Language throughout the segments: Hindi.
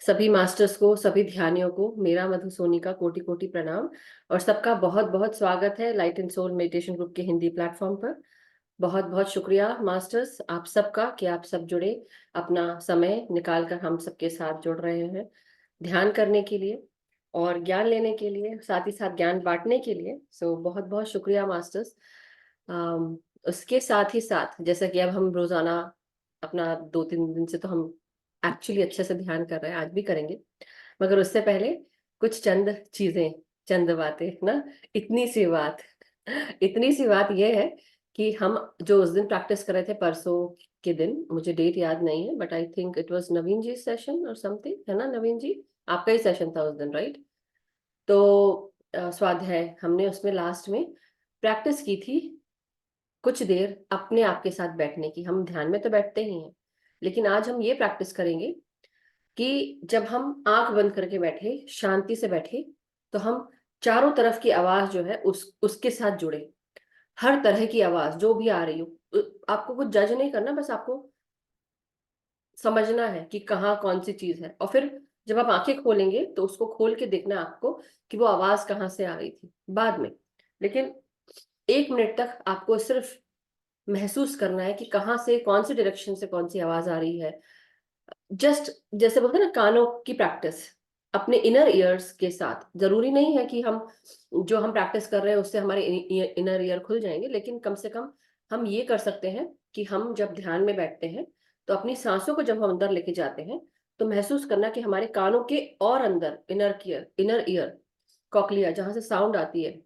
सभी मास्टर्स को, सभी ध्यानियों को मेरा मधु सोनी का कोटि कोटि प्रणाम। और सबका बहुत बहुत स्वागत है light and soul meditation group के हिंदी प्लेटफॉर्म पर। बहुत बहुत शुक्रिया मास्टर्स आप सबका कि आप सब जुड़े, अपना समय निकाल कर हम सबके साथ जुड़ रहे हैं ध्यान करने के लिए और ज्ञान लेने के लिए, साथ ही साथ ज्ञान बांटने के लिए। सो बहुत बहुत शुक्रिया मास्टर्स। अम, उसके साथ ही साथ जैसा कि अब हम रोजाना अपना 2-3 दिन से तो हम एक्चुअली अच्छे से ध्यान कर रहे हैं, आज भी करेंगे। मगर उससे पहले कुछ चंद चीजें, चंद बातें ना। इतनी सी बात इतनी सी बात यह है कि हम जो उस दिन प्रैक्टिस कर रहे थे परसों के दिन, मुझे डेट याद नहीं है but I think it was Naveen ji session और समथिंग, है ना नवीन जी? आपका ही सेशन था उस दिन, राइट? तो स्वाध्याय हमने उसमें लास्ट में प्रैक्टिस की थी कुछ देर अपने आप के साथ बैठने की। हम ध्यान में तो बैठते ही हैं, लेकिन आज हम ये प्रैक्टिस करेंगे कि जब हम आंख बंद करके बैठे, शांति से बैठे, तो हम चारों तरफ की आवाज जो है उसके साथ जुड़े। हर तरह की आवाज जो भी आ रही हो, आपको कुछ जज नहीं करना, बस आपको समझना है कि कहाँ कौन सी चीज है। और फिर जब आप आंखें खोलेंगे तो उसको खोल के देखना है आपको कि वो आवाज कहाँ से आ रही थी बाद में। लेकिन 1 मिनट तक आपको सिर्फ महसूस करना है कि कहाँ से, कौन सी डायरेक्शन से कौन सी आवाज आ रही है। जस्ट जैसे बोलते हैं ना, कानों की प्रैक्टिस अपने इनर ईयर्स के साथ। जरूरी नहीं है कि हम जो हम प्रैक्टिस कर रहे हैं उससे हमारे इनर ईयर खुल जाएंगे, लेकिन कम से कम हम ये कर सकते हैं कि हम जब ध्यान में बैठते हैं तो अपनी सांसों को जब हम अंदर लेके जाते हैं तो महसूस करना कि हमारे कानों के और अंदर इनर ईयर कॉकलिया जहां से साउंड आती है,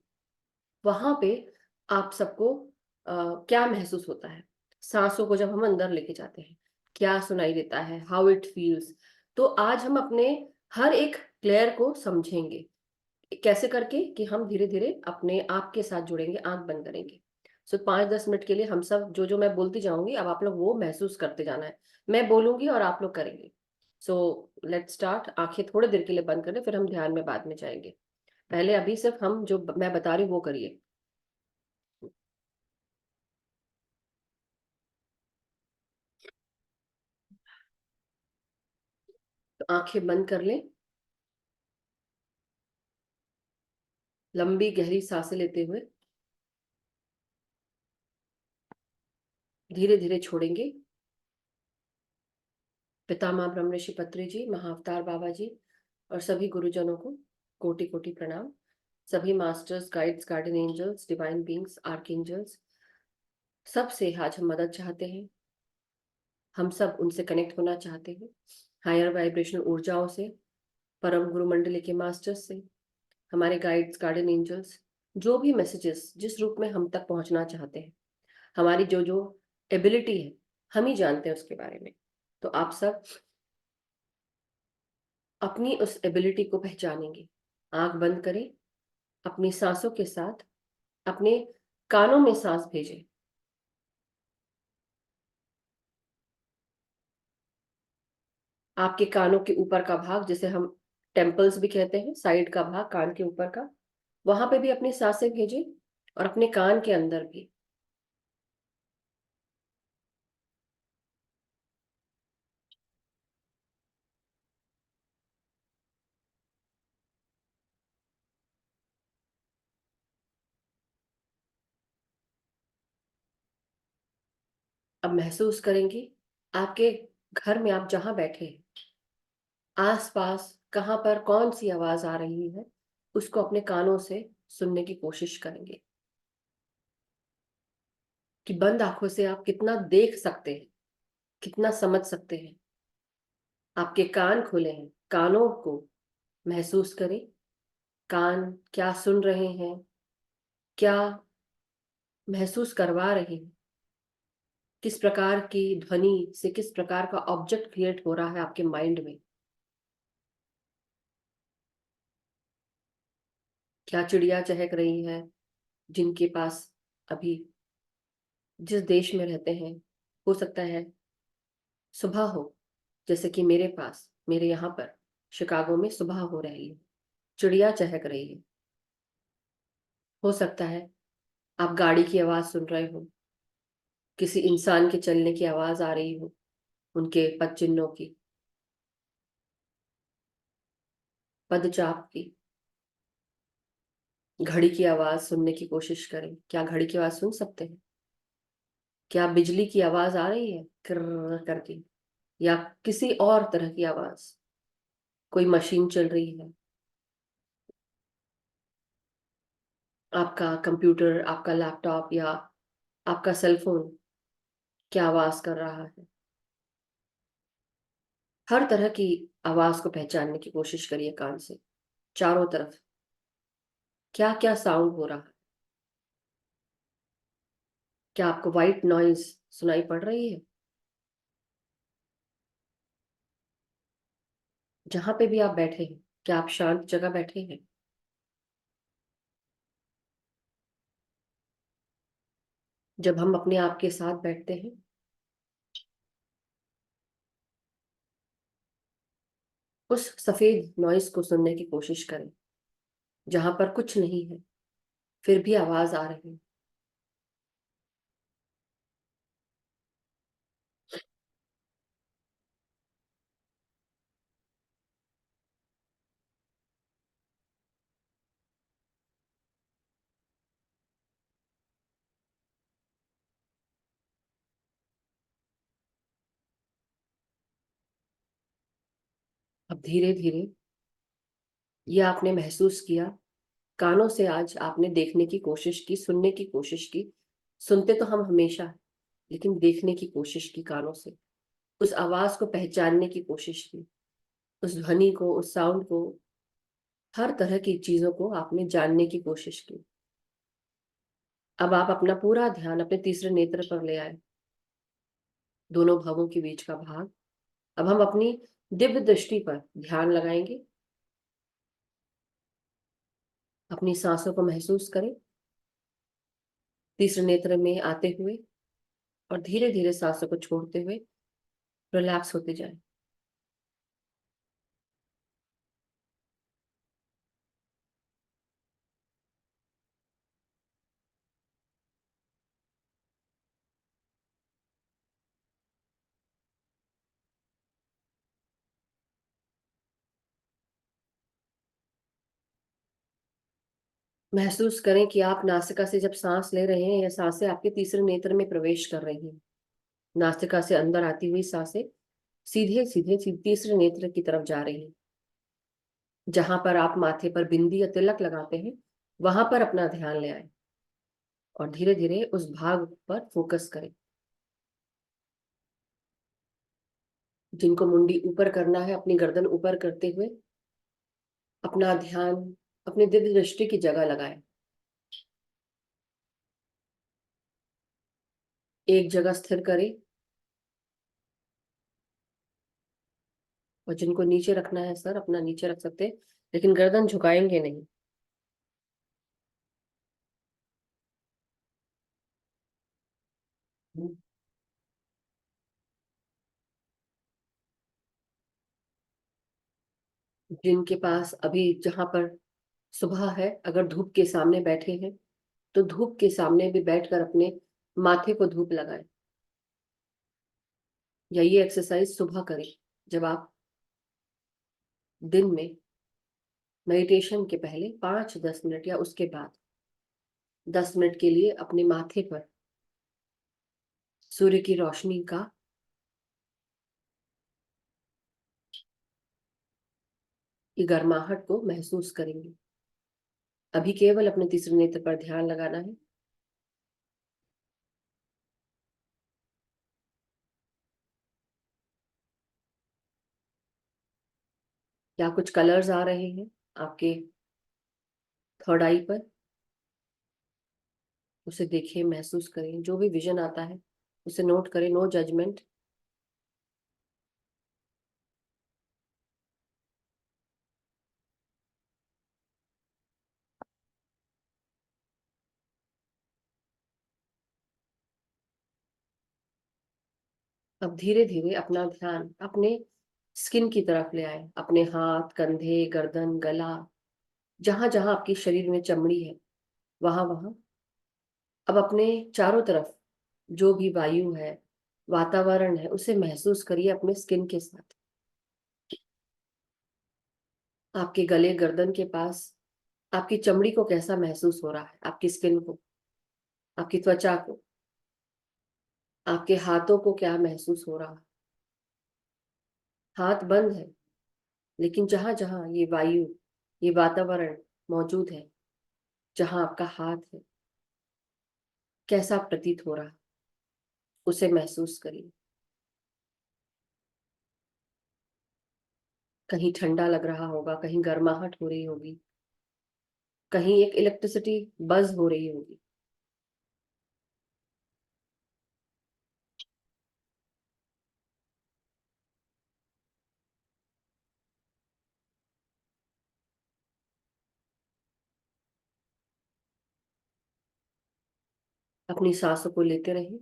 वहां पे आप सबको क्या महसूस होता है। सांसों को जब हम अंदर लेके जाते हैं क्या सुनाई देता है, हाउ इट फील्स। तो आज हम अपने हर एक प्लेयर को समझेंगे, कैसे करके कि हम धीरे धीरे अपने आप के साथ जुड़ेंगे, आंख बंद करेंगे। सो 5-10 मिनट के लिए हम सब जो जो मैं बोलती जाऊंगी, अब आप लोग वो महसूस करते जाना है। मैं बोलूंगी और आप लोग करेंगे। So let's start. आंखें थोड़ी देर के लिए बंद करें, फिर हम ध्यान में बाद में जाएंगे। पहले अभी सिर्फ हम जो मैं बता रही हूँ वो करिए। तो आंखें बंद कर लें, लंबी गहरी सांसें लेते हुए धीरे धीरे छोड़ेंगे। पितामह ब्रह्म ऋषि पत्री जी, महाअवतार बाबा जी और सभी गुरुजनों को कोटि कोटि प्रणाम। सभी masters, guides, guardian angels, divine beings, archangels, सबसे आज हम मदद चाहते हैं। हम सब उनसे कनेक्ट होना चाहते हैं, हायर वाइब्रेशनल ऊर्जाओं से, परम गुरु मंडली के मास्टर्स से, हमारे गाइड्स, गार्डन एंजल्स। जो भी मैसेजेस जिस रूप में हम तक पहुंचना चाहते हैं, हमारी जो जो एबिलिटी है हम ही जानते हैं उसके बारे में। तो आप सब अपनी उस एबिलिटी को पहचानेंगे। आंख बंद करें, अपनी सांसों के साथ अपने कानों में सांस भेजें। आपके कानों के ऊपर का भाग, जिसे हम टेम्पल्स भी कहते हैं, साइड का भाग कान के ऊपर का, वहां पे भी अपनी सांसें भेजें और अपने कान के अंदर भी। अब महसूस करेंगे आपके घर में, आप जहां बैठे हैं, आसपास कहाँ पर कौन सी आवाज आ रही है, उसको अपने कानों से सुनने की कोशिश करेंगे कि बंद आंखों से आप कितना देख सकते हैं, कितना समझ सकते हैं। आपके कान खुले हैं, कानों को महसूस करें। कान क्या सुन रहे हैं, क्या महसूस करवा रहे हैं, किस प्रकार की ध्वनि से किस प्रकार का ऑब्जेक्ट क्रिएट हो रहा है आपके माइंड में। क्या चिड़िया चहक रही है, जिनके पास अभी, जिस देश में रहते हैं, हो सकता है सुबह हो, जैसे कि मेरे पास, मेरे यहाँ पर शिकागो में सुबह हो रही है, चिड़िया चहक रही है। हो सकता है आप गाड़ी की आवाज सुन रहे हो, किसी इंसान के चलने की आवाज आ रही हो, उनके पदचिन्हों की। पदचाप की, घड़ी की आवाज सुनने की कोशिश करें। क्या घड़ी की आवाज सुन सकते हैं? क्या बिजली की आवाज आ रही है कर करके, या किसी और तरह की आवाज? कोई मशीन चल रही है? आपका कंप्यूटर, आपका लैपटॉप या आपका सेल फोन क्या आवाज कर रहा है? हर तरह की आवाज को पहचानने की कोशिश करिए कान से, चारों तरफ क्या क्या साउंड हो रहा है। क्या आपको वाइट नॉइज सुनाई पड़ रही है? जहां पे भी आप बैठे हैं, क्या आप शांत जगह बैठे हैं? जब हम अपने आप के साथ बैठते हैं, उस सफेद नॉइज को सुनने की कोशिश करें, जहां पर कुछ नहीं है फिर भी आवाज आ रही है। अब धीरे धीरे ये आपने महसूस किया, कानों से आज आपने देखने की कोशिश की, सुनने की कोशिश की। सुनते तो हम हमेशा हैं, लेकिन देखने की कोशिश की कानों से। उस आवाज को पहचानने की कोशिश की, उस ध्वनि को, उस साउंड को, हर तरह की चीजों को आपने जानने की कोशिश की। अब आप अपना पूरा ध्यान अपने तीसरे नेत्र पर ले आए, दोनों भवों के बीच का भाग। अब हम अपनी दिव्य दृष्टि पर ध्यान लगाएंगे। अपनी सांसों को महसूस करें, तीसरे नेत्र में आते हुए और धीरे धीरे सांसों को छोड़ते हुए रिलैक्स होते जाएं। महसूस करें कि आप नासिका से जब सांस ले रहे हैं, या सांसें आपके तीसरे नेत्र में प्रवेश कर रही हैं। नासिका से अंदर आती हुई सांसें सीधे सीधे तीसरे नेत्र की तरफ जा रही हैं। जहां पर आप माथे पर बिंदी या तिलक लगाते हैं, वहां पर अपना ध्यान ले आए और धीरे धीरे उस भाग पर फोकस करें। जिनको मुंडी ऊपर करना है, अपनी गर्दन ऊपर करते हुए अपना ध्यान अपने दिव्य दृष्टि की जगह लगाएं। एक जगह स्थिर करें, और जिनको नीचे रखना है सर, अपना नीचे रख सकते हैं, लेकिन गर्दन झुकाएंगे नहीं। जिनके पास अभी, जहां पर सुबह है, अगर धूप के सामने बैठे हैं तो धूप के सामने भी बैठकर अपने माथे को धूप लगाएं, या ये एक्सरसाइज सुबह करें। जब आप दिन में मेडिटेशन के पहले 5-10 मिनट या उसके बाद 10 मिनट के लिए अपने माथे पर सूर्य की रोशनी का, की गर्माहट को महसूस करेंगे। अभी केवल अपने तीसरे नेत्र पर ध्यान लगाना है। क्या कुछ कलर्स आ रहे हैं आपके थर्ड आई पर? उसे देखें, महसूस करें, जो भी विजन आता है उसे नोट करें, नो जजमेंट। अब धीरे धीरे अपना ध्यान अपने स्किन की तरफ ले आए, अपने हाथ, कंधे, गर्दन, गला, जहां जहां आपकी शरीर में चमड़ी है, वहां वहां अब अपने चारों तरफ जो भी वायु है, वातावरण है, उसे महसूस करिए अपने स्किन के साथ। आपके गले गर्दन के पास आपकी चमड़ी को कैसा महसूस हो रहा है, आपकी स्किन को, आपकी त्वचा को, आपके हाथों को क्या महसूस हो रहा है। हाथ बंद है, लेकिन जहां जहां ये वायु, ये वातावरण मौजूद है, जहां आपका हाथ है, कैसा प्रतीत हो रहा है, उसे महसूस करिए। कहीं ठंडा लग रहा होगा, कहीं गर्माहट हो रही होगी, कहीं एक इलेक्ट्रिसिटी बज हो रही होगी। अपनी सांसों को लेते रहिए।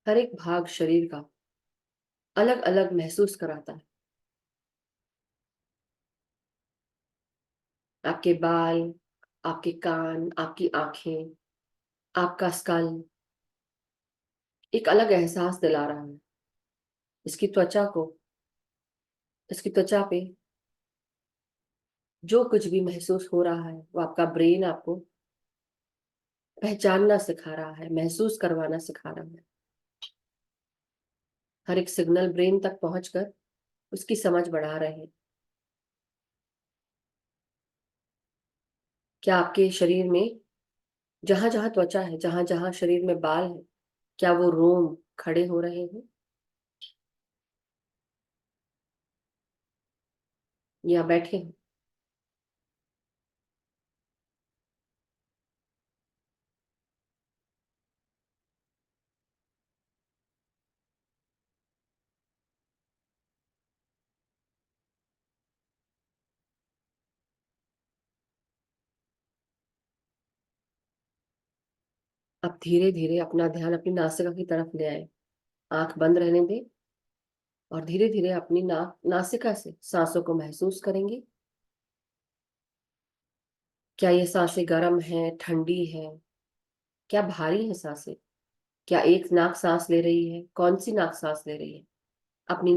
हर एक भाग शरीर का अलग अलग महसूस कराता है। आपके बाल, आपके कान, आपकी आंखें, आपका स्कल एक अलग एहसास दिला रहा है। इसकी त्वचा को, इसकी त्वचा पे जो कुछ भी महसूस हो रहा है, वो आपका ब्रेन आपको पहचानना सिखा रहा है, महसूस करवाना सिखा रहा है। हर एक सिग्नल ब्रेन तक पहुंचकर उसकी समझ बढ़ा रहे हैं। क्या आपके शरीर में जहां जहां त्वचा है, जहां जहां शरीर में बाल है, क्या वो रोम खड़े हो रहे हैं या बैठे हैं? अब धीरे धीरे अपना ध्यान अपनी नासिका की तरफ ले आए। आंख बंद रहने दें और धीरे धीरे अपनी नासिका से सांसों को महसूस करेंगे। क्या ये सांसें गर्म है, ठंडी है, क्या भारी है सांसें? क्या एक नाक सांस ले रही है? कौन सी नाक सांस ले रही है? अपनी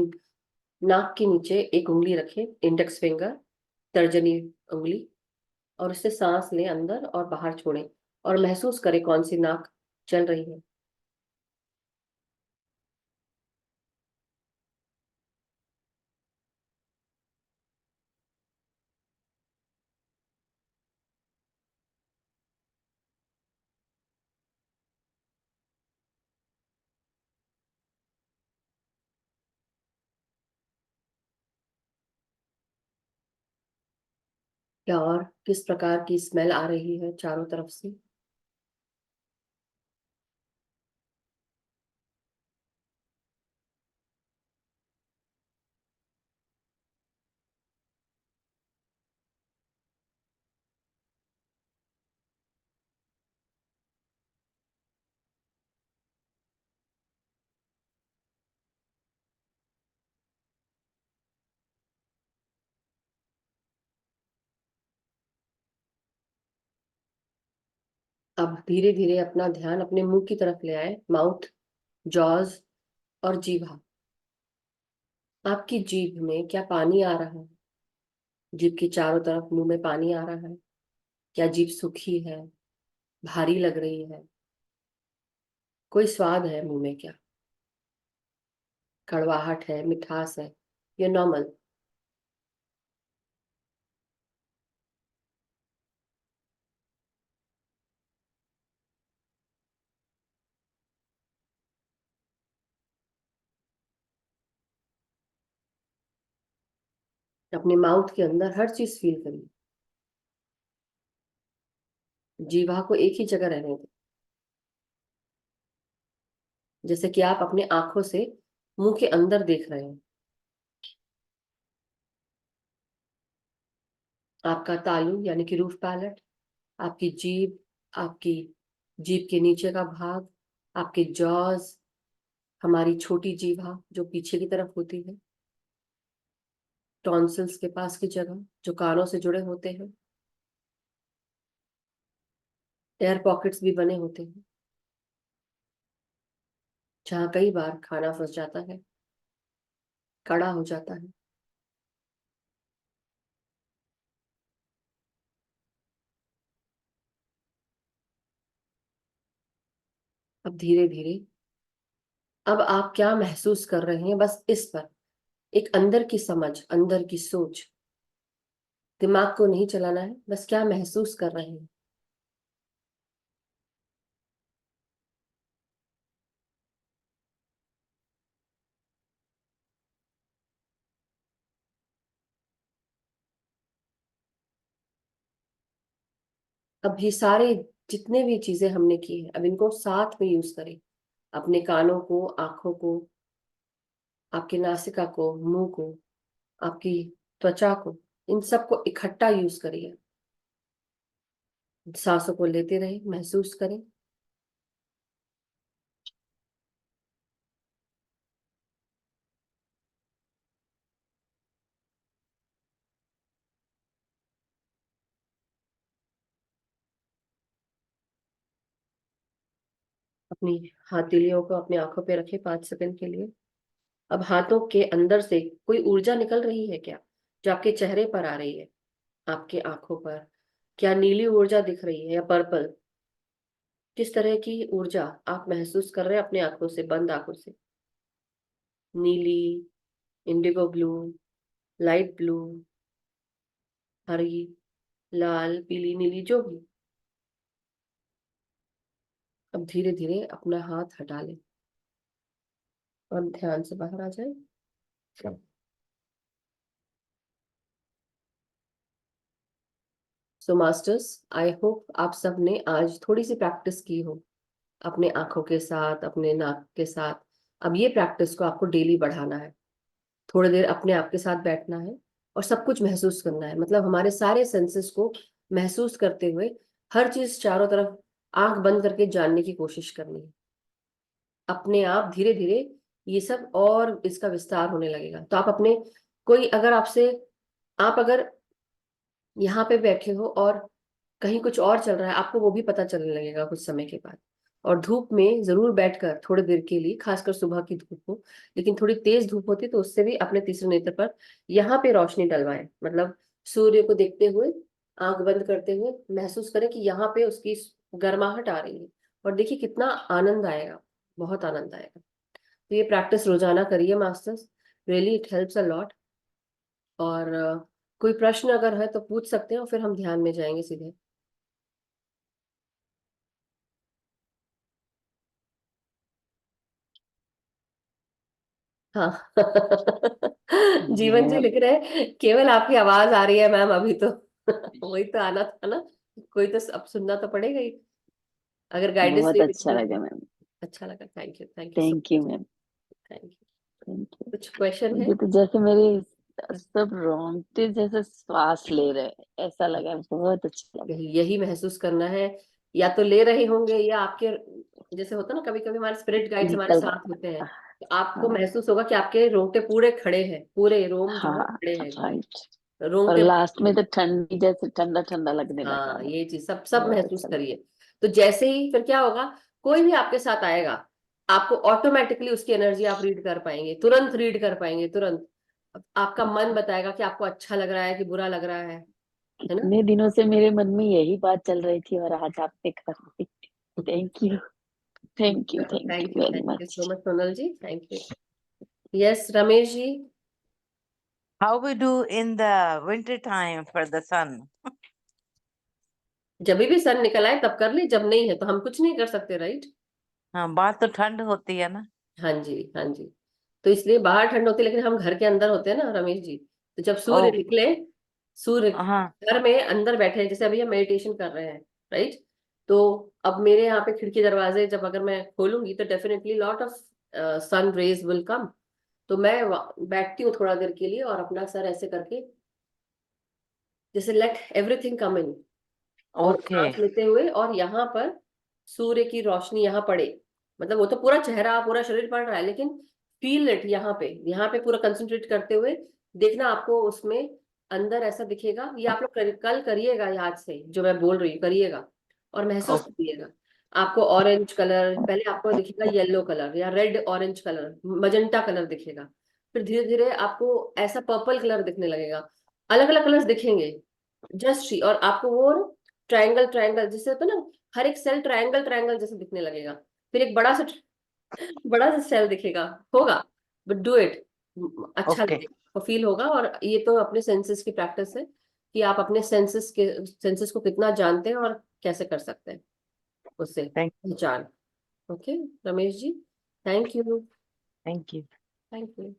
नाक के नीचे एक उंगली रखें, इंडेक्स फिंगर, तर्जनी उंगली, और उससे सांस लें अंदर और बाहर छोड़ें और महसूस करें कौन सी नाक चल रही है। क्या और किस प्रकार की स्मेल आ रही है चारों तरफ से? अब धीरे धीरे अपना ध्यान अपने मुंह की तरफ ले आए, माउथ, जॉज और जीभा। आपकी जीभ में क्या पानी आ रहा है? जीभ के चारों तरफ मुंह में पानी आ रहा है? क्या जीभ सूखी है, भारी लग रही है? कोई स्वाद है मुंह में क्या? कड़वाहट है, मिठास है, या नॉर्मल? अपने माउथ के अंदर हर चीज फील करिए। जीवा को एक ही जगह रहने दें, जैसे कि आप अपने आंखों से मुंह के अंदर देख रहे हैं। आपका तालू यानी कि रूफ पैलेट, आपकी जीभ, आपकी जीभ के नीचे का भाग, आपके जॉज, हमारी छोटी जीभा जो पीछे की तरफ होती है, टॉन्सिल्स के पास की जगह जो कानों से जुड़े होते हैं, एयर पॉकेट्स भी बने होते हैं जहाँ कई बार खाना फंस जाता है, कड़ा हो जाता है। अब धीरे धीरे, अब आप क्या महसूस कर रहे हैं, बस इस पर एक अंदर की समझ, अंदर की सोच, दिमाग को नहीं चलाना है, बस क्या महसूस कर रहे हैं। अभी सारे जितने भी चीजें हमने की है, अब इनको साथ में यूज करें। अपने कानों को, आंखों को, आपकी नासिका को, मुंह को, आपकी त्वचा को, इन सबको इकट्ठा यूज करिए। सांसों को लेते रहे, महसूस करें। अपनी हथेलियों को अपनी आंखों पे रखें 5 सेकंड के लिए। अब हाथों के अंदर से कोई ऊर्जा निकल रही है क्या, जो आपके चेहरे पर आ रही है, आपके आंखों पर? क्या नीली ऊर्जा दिख रही है या पर्पल? किस तरह की ऊर्जा आप महसूस कर रहे हैं अपनी आंखों से, बंद आंखों से? नीली, इंडिगो ब्लू, लाइट ब्लू, हरी, लाल, पीली, नीली, जो भी। अब धीरे धीरे अपना हाथ हटा लें और ध्यान से बाहर आ जाए। सो मास्टर्स, आई होप आप सब ने आज थोड़ी सी प्रैक्टिस की हो अपने आंखों के साथ, अपने नाक के साथ। अब ये प्रैक्टिस को आपको डेली बढ़ाना है। थोड़ी देर अपने आप के साथ बैठना है और सब कुछ महसूस करना है, मतलब हमारे सारे सेंसेस को महसूस करते हुए हर चीज चारों तरफ आंख बंद करके जानने की कोशिश करनी है। अपने आप धीरे धीरे ये सब और इसका विस्तार होने लगेगा। तो आप अपने, कोई अगर आपसे, आप अगर यहाँ पे बैठे हो और कहीं कुछ और चल रहा है, आपको वो भी पता चलने लगेगा कुछ समय के बाद। और धूप में जरूर बैठकर थोड़ी देर के लिए, खासकर सुबह की धूप हो, लेकिन थोड़ी तेज धूप होती तो उससे भी अपने तीसरे नेत्र पर यहाँ पे रोशनी डलवाएं, मतलब सूर्य को देखते हुए, आंख बंद करते हुए महसूस करें कि यहाँ पे उसकी गर्माहट आ रही है। और देखिए कितना आनंद आएगा, बहुत आनंद आएगा। तो ये प्रैक्टिस रोजाना करिए masters, really it helps a lot. और कोई प्रश्न अगर है तो पूछ सकते हैं और फिर हम ध्यान में जाएंगे सीधे। हाँ। जीवन जी मैम। लिख रहे हैं, केवल आपकी आवाज आ रही है मैम अभी तो। वही तो आना था ना, कोई तो अब सुनना तो पड़ेगा ही, अगर गाइडेंस बहुत नहीं अच्छा मिली तो। लगा मैम। अच्छा लगा, thank you so thank you much. Ma'am. Thank you. Thank you. कुछ क्वेश्चन है? मुझे तो जैसे मेरे सब रोंगटे जैसे श्वास ले रहे हैं, ऐसा लगा, बहुत अच्छा लगा। यही महसूस करना है। या तो ले रहे होंगे या आपके, जैसे होता है ना कभी कभी हमारे स्पिरिट गाइड्स हमारे निकल साथ होते हैं, रहा। तो आपको हाँ। महसूस होगा कि आपके रोंगटे पूरे खड़े हैं, पूरे रोम जो है हाँ। खड़े हैं एकदम, राइट। और रोंगटे। लास्ट में तो ठंडी, जैसे ठंडा ठंडा लगने लगा हाँ, मैम। ये चीज सब सब बहुत महसूस अच्छा लगा। करिए। तो जैसे ही फिर क्या होगा, कोई भी आपके साथ आएगा, आपको ऑटोमेटिकली उसकी एनर्जी आप रीड कर पाएंगे, तुरंत रीड कर पाएंगे, तुरंत। आपका मन बताएगा कि आपको अच्छा लग रहा है कि बुरा लग रहा है ना? कितने दिनों से मेरे मन में यही बात चल रही थी और आज आपने कर दी। Thank you. Thank you very thank you much. So much Sonal ji, thank you. Yes Ramesh ji. How we do in the winter time for the sun? जब भी सन निकल आए तब कर ले, जब नहीं है तो हम कुछ नहीं कर सकते, राइट? हाँ, बात तो ठंड होती है ना। हाँ जी, हाँ जी। तो इसलिए बाहर ठंड होती है लेकिन हम घर के अंदर होते हैं ना रमेश जी। तो जब ओ, सूर्य निकले, सूर्य, हाँ। घर में अंदर बैठे हैं जैसे अभी हम मेडिटेशन कर रहे हैं, राइट? तो अब मेरे यहाँ पे खिड़की दरवाजे जब अगर मैं खोलूंगी तो definitely lot of sun rays will come. तो मैं बैठती हूँ थोड़ा देर के लिए और अपना सर ऐसे करके, जैसे लेट एवरीथिंग कम इन, और ओके। सांस लेते हुए, और यहाँ पर सूर्य की रोशनी यहाँ पड़े, मतलब वो तो पूरा चेहरा पूरा शरीर पड़ रहा है, लेकिन फील इट यहाँ पे पूरा कंसंट्रेट करते हुए देखना, आपको उसमें अंदर ऐसा दिखेगा। ये आप लोग कल करिएगा, याद से जो मैं बोल रही हूँ करिएगा। और महसूस Okay. करिएगा। आपको ऑरेंज कलर, पहले आपको दिखेगा येलो कलर या red orange colour, magenta colour दिखेगा, फिर धीरे धीरे आपको ऐसा पर्पल कलर दिखने लगेगा, अलग अलग कलर्स दिखेंगे। जस्ट सी, और आपको वो ट्रायंगल ट्रायंगल जैसे होता है ना, हर एक सेल ट्रायंगल ट्रायंगल जैसे दिखने लगेगा। फिर एक बड़ा सा सेल दिखेगा, होगा, बट डू इट, अच्छा Okay. लगेगा और फील होगा। और ये तो अपने सेंसेस की प्रैक्टिस है कि आप अपने सेंसेस को कितना जानते हैं और कैसे कर सकते हैं उससे Thank पहचान। Okay Ramesh ji, thank you. Thank you. Thank you.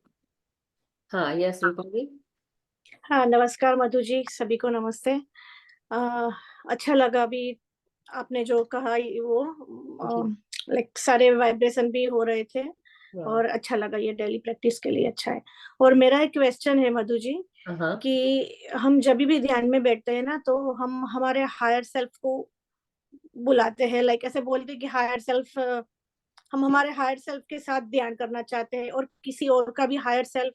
हाँ यस रूपा जी। हाँ, नमस्कार मधु जी, सभी को नमस्ते। अच्छा लगा अभी आपने जो कहा वो लाइक सारे वाइब्रेशन भी हो रहे थे और अच्छा लगा, ये डेली प्रैक्टिस के लिए अच्छा है। और मेरा एक क्वेश्चन है मधु जी हाँ कि हम जब भी ध्यान में बैठते हैं ना तो हम हमारे हायर सेल्फ को बुलाते हैं, लाइक ऐसे बोलते हैं कि हायर सेल्फ, हम हमारे हायर सेल्फ के साथ ध्यान करना चाहते हैं और किसी और का भी हायर सेल्फ,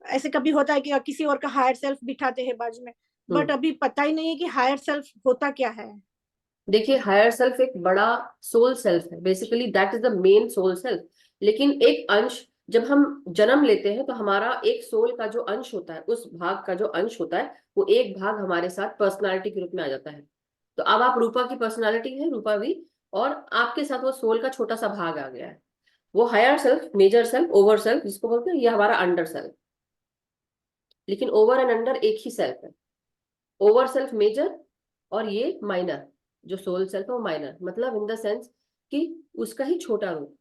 ऐसे कभी होता है कि किसी और का हायर सेल्फ बिठाते हैं बाजू में, बट अभी पता ही नहीं है कि हायर सेल्फ होता क्या है। देखिए हायर सेल्फ एक बड़ा सोल सेल्फ है, basically that is the main soul self. लेकिन एक अंश, जब हम जन्म लेते हैं तो हमारा एक सोल का जो अंश होता है, उस भाग का जो अंश होता है, वो एक भाग हमारे साथ पर्सनालिटी के रूप में आ जाता है। तो अब आप रूपा की पर्सनालिटी है, रूपा भी, और आपके साथ वो सोल का छोटा सा भाग आ गया है। वो higher self, major self, over self जिसको बोलते हैं, ये हमारा अंडर सेल्फ। लेकिन ओवर एंड अंडर एक ही सेल्फ है। ओवर सेल्फ मेजर और ये माइनर, जो सोल सेल्फ है वो माइनर, मतलब इन द सेंस कि उसका ही छोटा रूप।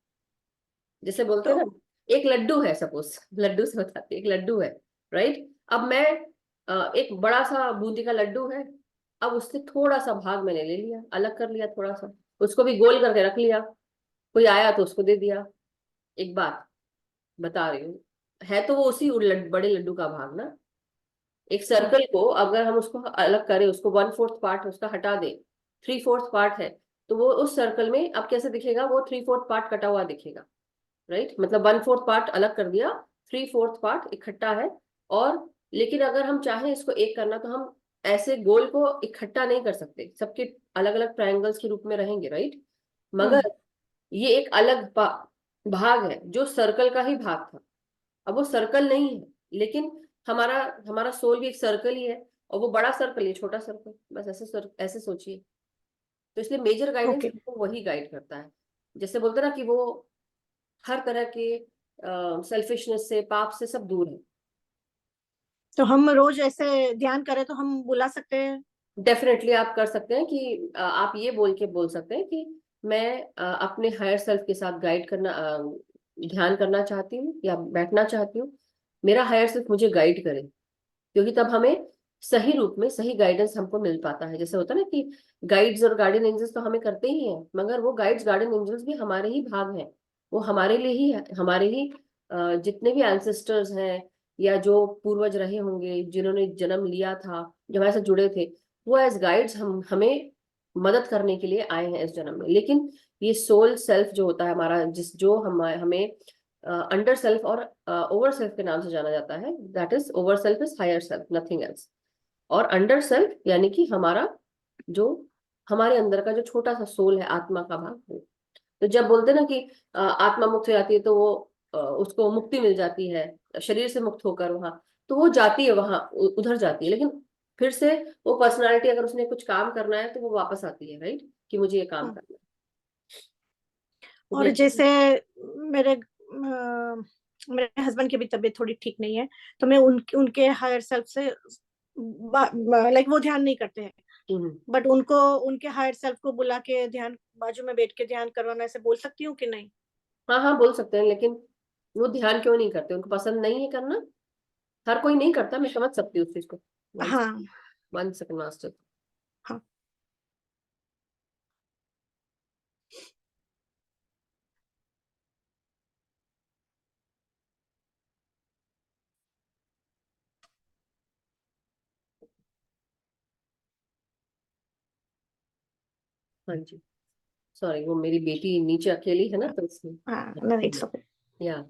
जैसे बोलते हैं तो ना, एक लड्डू है, सपोज लड्डू से बताते हैं, एक लड्डू है, राइट। अब मैं एक बड़ा सा बूंदी का लड्डू है, अब उससे थोड़ा सा भाग मैंने ले लिया, अलग कर लिया थोड़ा सा, उसको भी गोल करके रख लिया, कोई आया तो उसको दे दिया। एक बात बता रही हूँ, है तो वो उसी बड़े लड्डू का भाग ना। एक सर्कल को अगर हम उसको अलग करें, उसको 1/4 पार्ट उसका हटा दें, 3/4 पार्ट है, तो वो उस सर्कल में अब कैसे दिखेगा, वो 3/4 पार्ट कटा हुआ दिखेगा, राइट। मतलब 1/4 पार्ट अलग कर दिया, 3/4 पार्ट इकट्ठा है। और लेकिन अगर हम चाहें इसको एक करना, तो हम ऐसे गोल को इकट्ठा नहीं कर सकते, सबके अलग अलग ट्रायंगल्स के रूप में रहेंगे, राइट। मगर ये एक अलग भाग है जो सर्कल का ही भाग था। अब वो सर्कल नहीं है, लेकिन हमारा हमारा सोल भी एक सर्कल ही है, और वो बड़ा सर्कल है, छोटा सर्कल, बस ऐसे ऐसे सोचिए। तो इसलिए मेजर गाइडेंस ओके, हमको वही गाइड करता है। जैसे बोलते हैं ना कि वो हर तरह के सेल्फिशनेस से, पाप से सब दूर है। तो हम रोज ऐसे ध्यान करें तो हम बुला सकते हैं? डेफिनेटली आप कर सकते हैं कि आप ये बोल सकते हैं कि मैं अपने हायर सेल्फ के साथ गाइड करना, ध्यान करना चाहती हूँ या बैठना चाहती हूँ, मेरा हायर सेल्फ मुझे गाइड करे। क्योंकि तब हमें सही रूप में सही गाइडेंस हमको मिल पाता है। जैसे होता है ना कि गाइड्स और गार्डियन एंजल्स तो हमें करते ही हैं, मगर वो गाइड्स गार्डियन एंजल्स भी हमारे ही भाग हैं। वो हमारे लिए ही हमारे ही जितने भी एंसेस्टर्स हैं या जो पूर्वज रहे होंगे, जिन्होंने जन्म लिया था, जो हमारे साथ जुड़े थे, वो एज गाइड्स हमें मदद करने के लिए आए हैं इस जन्म में। लेकिन ये सोल सेल्फ जो होता है हमारा, जो हमें अंडर सेल्फ और ओवर सेल्फ के नाम से जाना जाता है, that is over self is higher self, nothing else. और अंडर सेल्फ यानी कि हमारा जो हमारे अंदर का जो छोटा सा सोल है, आत्मा का भाग वो। तो जब बोलते हैं ना कि आत्मा मुक्त हो जाती है, तो वो उसको मुक्ति मिल जाती है शरीर से मुक्त होकर, वहां तो वो जाती है, वहां उधर जाती है। लेकिन फिर से वो पर्सनालिटी, अगर उसने कुछ काम करना है तो वो वापस आती है, राइट, कि मुझे ये काम करना और है। जैसे मेरे मेरे हस्बैंड की भी तबीयत थोड़ी ठीक नहीं है, तो मैं उनके हायर सेल्फ से लाइक वो ध्यान नहीं करते हैं, बट उनको उनके हायर सेल्फ को बुला के ध्यान, बाजू में बैठ के ध्यान करवाना, ऐसे बोल सकती हूँ कि नहीं? हाँ हाँ बोल सकते हैं, लेकिन वो ध्यान क्यों नहीं करते, उनको पसंद नहीं है करना। हर कोई नहीं करता, मैं समझ सकती हूँ उस चीज को। हाँ 1 सेकंड मास्टर। हाँ। हाँ जी, सॉरी, वो मेरी बेटी नीचे अकेली है ना, तो इसमें। हाँ नहीं, इट्स ओके। या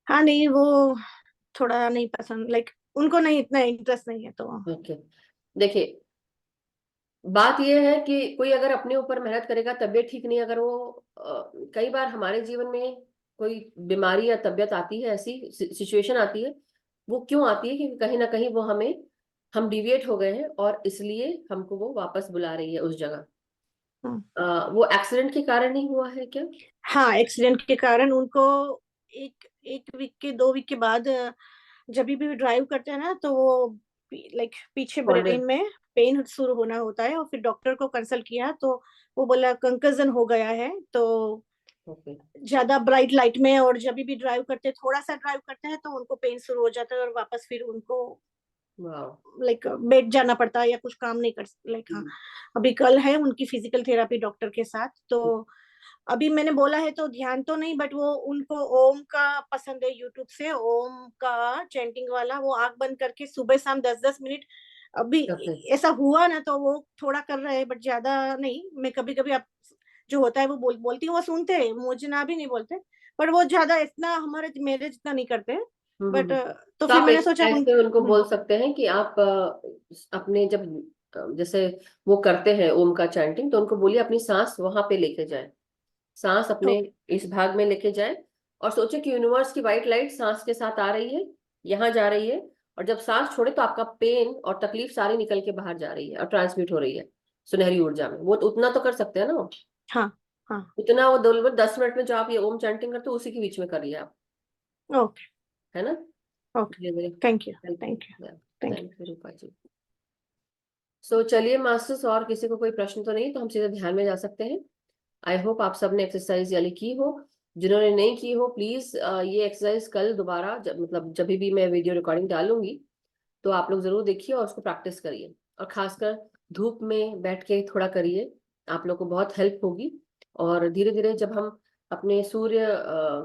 हाँ नहीं, वो थोड़ा नहीं पसंद, लाइक उनको नहीं, इतना इंटरेस्ट नहीं है तो। ओके, देखिए बात यह है कि कोई अगर अपने ऊपर मेहनत करेगा, तबीयत ठीक नहीं, अगर वो कई बार हमारे जीवन में कोई बीमारी या तबीयत आती है, ऐसी सिचुएशन आती है, वो क्यों आती है? क्योंकि कहीं ना कहीं वो हम डिविएट हो गए हैं और इसलिए हमको वो वापस बुला रही है उस जगह। हाँ। वो एक्सीडेंट के कारण ही हुआ है क्या? हाँ, एक्सीडेंट के कारण उनको एक एक वीक के 2 वीक के बाद जब भी ड्राइव करते हैं ना, तो वो लाइक पीछे Corner. ब्रेन में पेन शुरू होना होता है, और फिर डॉक्टर को कंसल्ट किया तो वो बोला कंकजन हो गया है। तो ओके। ज्यादा ब्राइट लाइट में और जब भी ड्राइव करते हैं, थोड़ा सा ड्राइव करते हैं तो उनको पेन शुरू हो जाता है, और वापस फिर उनको वाह। लाइक बेड जाना पड़ता है या कुछ काम नहीं कर लाइक। हाँ, अभी कल है उनकी फिजिकल थेरेपी डॉक्टर के साथ। तो अभी मैंने बोला है तो ध्यान तो नहीं, बट वो उनको ओम का पसंद है, यूट्यूब से ओम का चैंटिंग वाला, वो आंख बंद करके सुबह शाम 10-10 मिनट अभी ओके। ऐसा हुआ ना, तो वो थोड़ा कर रहे हैं, बट ज्यादा नहीं। मैं कभी कभी आप जो होता है वो बोलती हूँ, वो सुनते हैं, मुझे ना भी नहीं बोलते, पर वो ज्यादा इतना हमारे मेरे जितना नहीं करते। बट तो तो फिर आप मैंने सोचा ऐसे उनको बोल सकते हैं कि आप अपने जब जैसे वो करते हैं ओम का चैंटिंग, तो उनको बोलिए अपनी सांस वहां पे लेके जाए, सांस अपने इस भाग में लेके जाए, और सोचे कि यूनिवर्स की व्हाइट लाइट सांस के साथ आ रही है, यहाँ जा रही है, और जब सांस छोड़े तो आपका पेन और तकलीफ सारी निकल के बाहर जा रही है और ट्रांसमिट हो रही है सुनहरी ऊर्जा में। वो तो उतना तो कर सकते हैं ना वो। हाँ हाँ। उतना वो 10 मिनट में जो आप ये ओम चैंटिंग करते हो उसी के बीच में करिए आप, ओके है ना? ओके। धीरे धीरे। Thank you thank you thank you. Thank you Rupa ji. So चलिए मास्टर्स, और किसी को कोई प्रश्न तो नहीं, तो हम सीधे ध्यान में जा सकते हैं। आई होप आप सबने एक्सरसाइज वाली की हो। जिन्होंने नहीं की हो, प्लीज ये एक्सरसाइज कल दोबारा मतलब जब भी मैं वीडियो रिकॉर्डिंग डालूंगी तो आप लोग जरूर देखिए और उसको प्रैक्टिस करिए, और खासकर धूप में बैठ के थोड़ा करिए, आप लोग को बहुत हेल्प होगी। और धीरे धीरे जब हम अपने सूर्य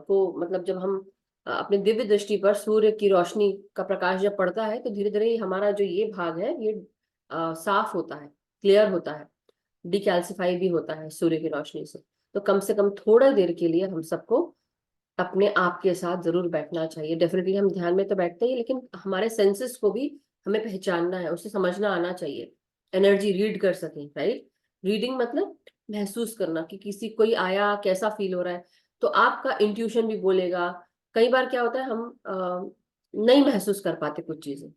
को मतलब जब हम अपने दिव्य दृष्टि पर सूर्य की रोशनी का प्रकाश जब पड़ता है, तो धीरे धीरे हमारा जो ये भाग है ये साफ होता है, क्लियर होता है, डिकैल्सिफाई भी होता है सूर्य की रोशनी से कम थोड़ा देर के लिए हम सबको अपने आप के साथ जरूर बैठना चाहिए। डेफिनेटली हम ध्यान में तो बैठते ही, लेकिन हमारे सेंसेस को भी हमें पहचानना है, उसे समझना आना चाहिए, एनर्जी रीड कर सकें, राइट? रीडिंग मतलब महसूस करना कि किसी कोई आया कैसा फील हो रहा है, तो आपका इंट्यूशन भी बोलेगा। कई बार क्या होता है, हम नहीं महसूस कर पाते कुछ चीजें,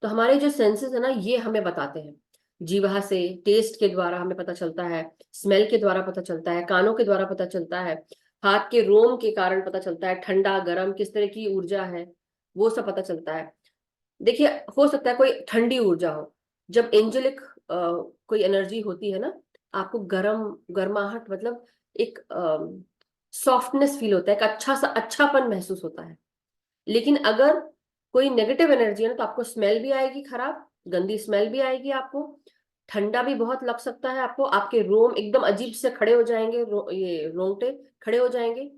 तो हमारे जो सेंसेस है ना ये हमें बताते हैं। जीवा से, टेस्ट के द्वारा हमें पता चलता है, स्मेल के द्वारा पता चलता है, कानों के द्वारा पता चलता है, हाथ के रोम के कारण पता चलता है, ठंडा गर्म किस तरह की ऊर्जा है वो सब पता चलता है। देखिए, हो सकता है कोई ठंडी ऊर्जा हो, जब एंजेलिक कोई एनर्जी होती है ना, आपको गर्माहट मतलब एक सॉफ्टनेस फील होता है, एक अच्छा सा अच्छापन महसूस होता है। लेकिन अगर कोई नेगेटिव एनर्जी है ना, तो आपको स्मेल भी आएगी खराब, गंदी स्मेल भी आएगी आपको, ठंडा भी बहुत लग सकता है आपको, आपके रोम एकदम अजीब से खड़े हो जाएंगे, ये रोंगटे खड़े हो जाएंगे,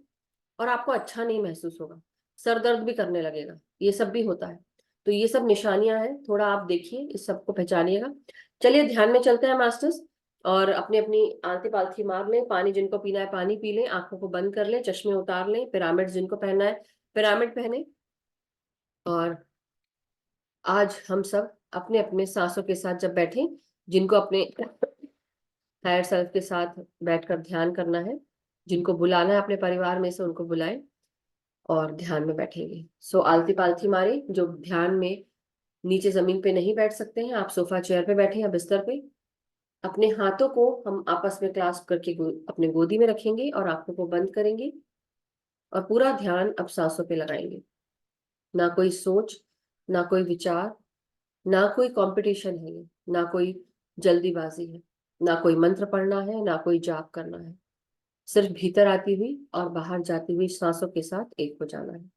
और आपको अच्छा नहीं महसूस होगा, सर दर्द भी करने लगेगा, ये सब भी होता है। तो ये सब निशानियां हैं, थोड़ा आप देखिए, इस सबको पहचानिएगा। चलिए ध्यान में चलते हैं मास्टर्स, और अपनी अपनी आलती पालथी मार लें, पानी जिनको पीना है पानी पी लें, आंखों को बंद कर लें, चश्मे उतार लें, पिरामिड जिनको पहनना है पिरामिड पहने। और आज हम सब अपने अपने सांसों के साथ जब बैठे, जिनको अपने हायर सेल्फ के साथ बैठकर ध्यान करना है, जिनको बुलाना है अपने परिवार में से उनको बुलाएं और ध्यान में बैठेंगे। सो आलती पालथी मारे, जो ध्यान में नीचे जमीन पे नहीं बैठ सकते हैं, आप सोफा चेयर पे बैठे या बिस्तर पे, अपने हाथों को हम आपस में क्लास्प करके अपने गोदी में रखेंगे और आंखों को बंद करेंगे, और पूरा ध्यान अब सांसों पे लगाएंगे। ना कोई सोच, ना कोई विचार, ना कोई कंपटीशन है, ये ना कोई जल्दीबाजी है, ना कोई मंत्र पढ़ना है, ना कोई जाप करना है, सिर्फ भीतर आती हुई और बाहर जाती हुई सांसों के साथ एक हो जाना है।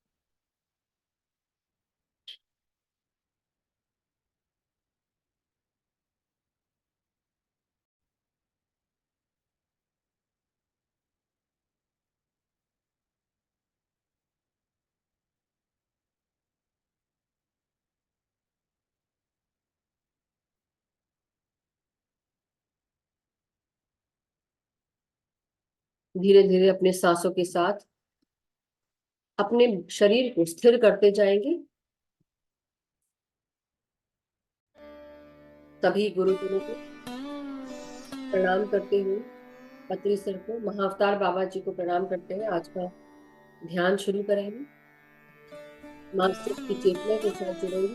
धीरे धीरे अपने सांसों के साथ अपने शरीर को स्थिर करते जाएंगे। सभी गुरुजनों को प्रणाम करते हुए पत्री सर को, महाअवतार बाबा जी को प्रणाम करते हुए आज का ध्यान शुरू करेंगे। मास्टर की चेतना के साथ जुड़ेंगे,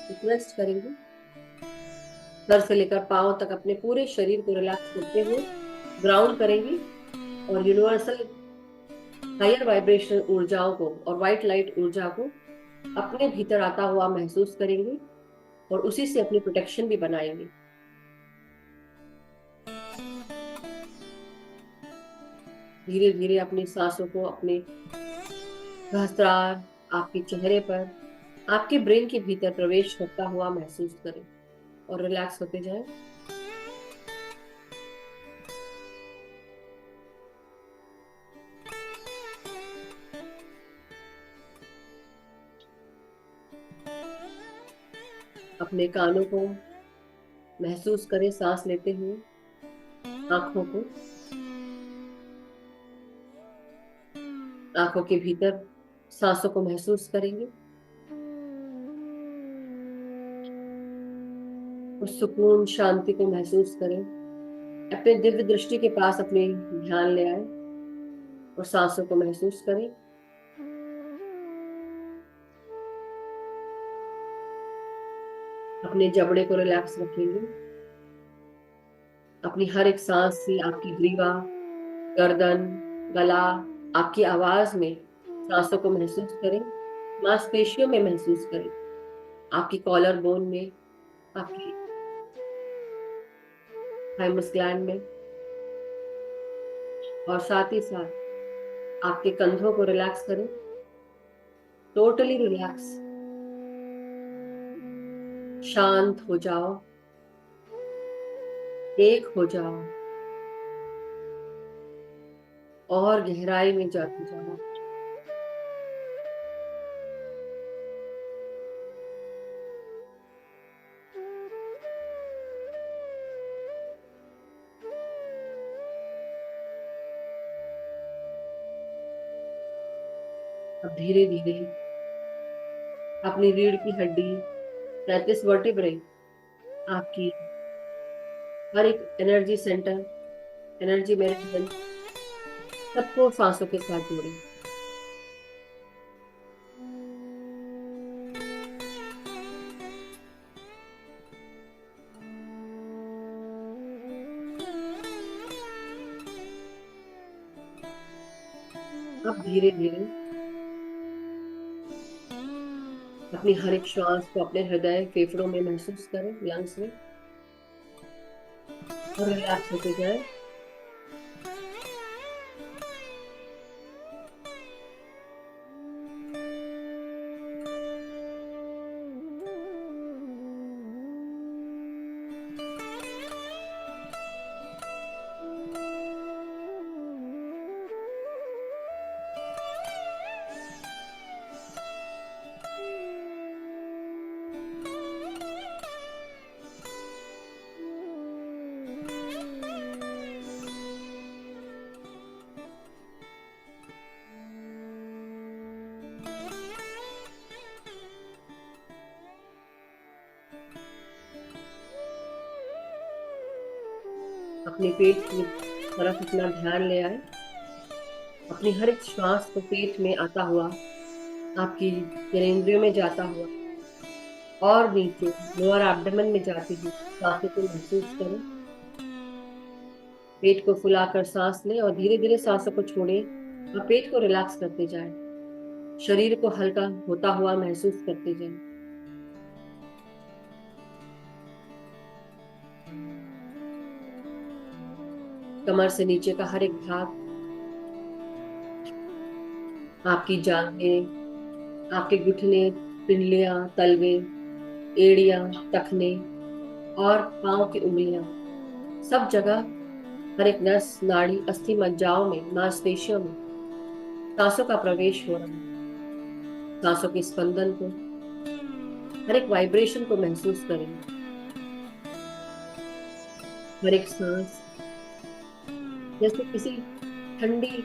रिक्वेस्ट करेंगे सर से लेकर पांव तक अपने पूरे शरीर को रिलैक्स करते हुए ग्राउंड करेंगे और यूनिवर्सल हायर वाइब्रेशनल ऊर्जाओं को और व्हाइट लाइट ऊर्जा को अपने भीतर आता हुआ महसूस करेंगे और उसी से अपनी प्रोटेक्शन भी बनाएंगे। धीरे धीरे अपनी सांसों को अपने सहस्त्रार, आपके चेहरे पर, आपके ब्रेन के भीतर प्रवेश करता हुआ महसूस करें और रिलैक्स होते जाएं। अपने कानों को महसूस करें सांस लेते हुए, आंखों को, आंखों के भीतर सांसों को महसूस करेंगे। उस सुकून शांति को महसूस करें। अपने दिव्य दृष्टि के पास अपने ध्यान ले आए और सांसों को महसूस करें। अपने जबड़े को रिलैक्स रखेंगे। अपनी हर एक सांस से आपकी ग्रीवा, गर्दन, गला, आपकी आवाज में सांसों को महसूस करें। मांसपेशियों में महसूस करें, आपकी कॉलर बोन में, आपकी थाइमस ग्लैंड में, और साथ ही साथ आपके कंधों को रिलैक्स करें। टोटली रिलैक्स, शांत हो जाओ, एक हो जाओ और गहराई में जाते जाओ। अब धीरे धीरे अपनी रीढ़ की हड्डी, 33 वर्टिब्रे, आपकी हर एक एनर्जी सेंटर, एनर्जी मैनेजमेंट, सबको सांसों के साथ जोड़ें। अब धीरे धीरे अपनी हर एक श्वास को अपने हृदय, फेफड़ों में महसूस करें, लंग्स में, और रिलैक्स होते जाए। अपने पेट की तरफ अपना ध्यान ले आए। अपनी हर एक श्वास को पेट में आता हुआ, आपकी जननेंद्रियों में जाता हुआ और नीचे लोअर एब्डोमेन में जाती हुई सांसों को महसूस करें। पेट को फुलाकर सांस लें और धीरे धीरे सांसों को छोड़ें और पेट को रिलैक्स करते जाएं। शरीर को हल्का होता हुआ महसूस करते जाएं। कमर से नीचे का हर एक भाग, आपकी जांघें, आपके घुटने, पिंडलियां, तलवे, एड़ियां, टखने और पांव की उंगलियां, सब जगह हर एक नस, नाड़ी, अस्थि मज्जाओं में, मांसपेशियों में सांसों का प्रवेश हो रहा है। सांसों के स्पंदन को, हर एक वाइब्रेशन को महसूस करें। हर एक सांस जैसे किसी ठंडी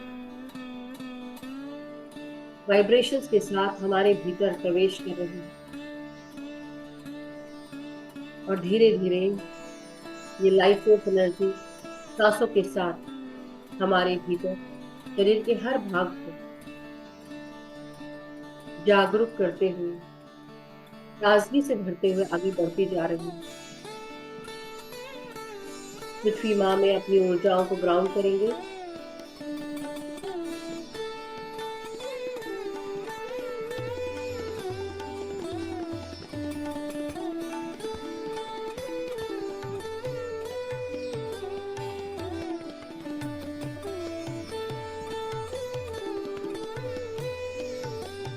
वाइब्रेशंस के साथ हमारे भीतर प्रवेश कर रही है और धीरे धीरे ये लाइफ फोर्स एनर्जी सांसों के साथ हमारे भीतर शरीर के हर भाग को जागरूक करते हुए, ताजगी से भरते हुए आगे बढ़ती जा रही है। पृथ्वी माँ में अपनी ऊर्जाओं को ग्राउंड करेंगे।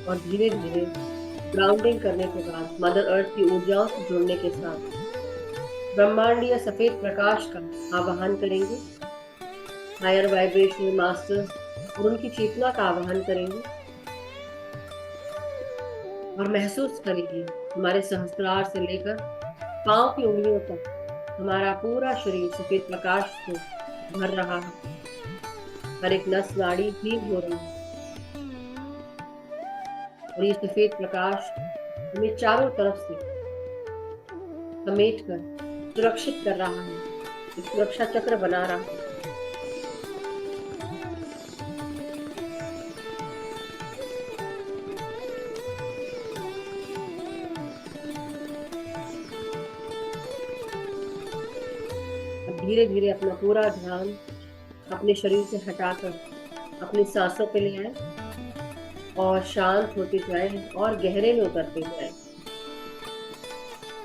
और धीरे धीरे ग्राउंडिंग करने के बाद मदर अर्थ की ऊर्जाओं से जुड़ने के साथ ब्रह्मांडीय सफेद प्रकाश का आवाहन करेंगे। हायर वाइब्रेशनल मास्टर्स और उनकी चेतना का आवाहन करेंगे और महसूस करेंगे हमारे सहस्त्रार से लेकर पांव की उंगलियों तक हमारा पूरा शरीर सफेद प्रकाश से भर रहा है। हर एक नस नाड़ी हील हो रही है और ये सफेद प्रकाश हमें चारों तरफ से समेट कर सुरक्षित कर रहा है, एक सुरक्षा चक्र बना रहा है। अब धीरे धीरे अपना पूरा ध्यान अपने शरीर से हटाकर अपनी सांसों पे ले आए और शांत होते जाए और गहरे में उतरते जाए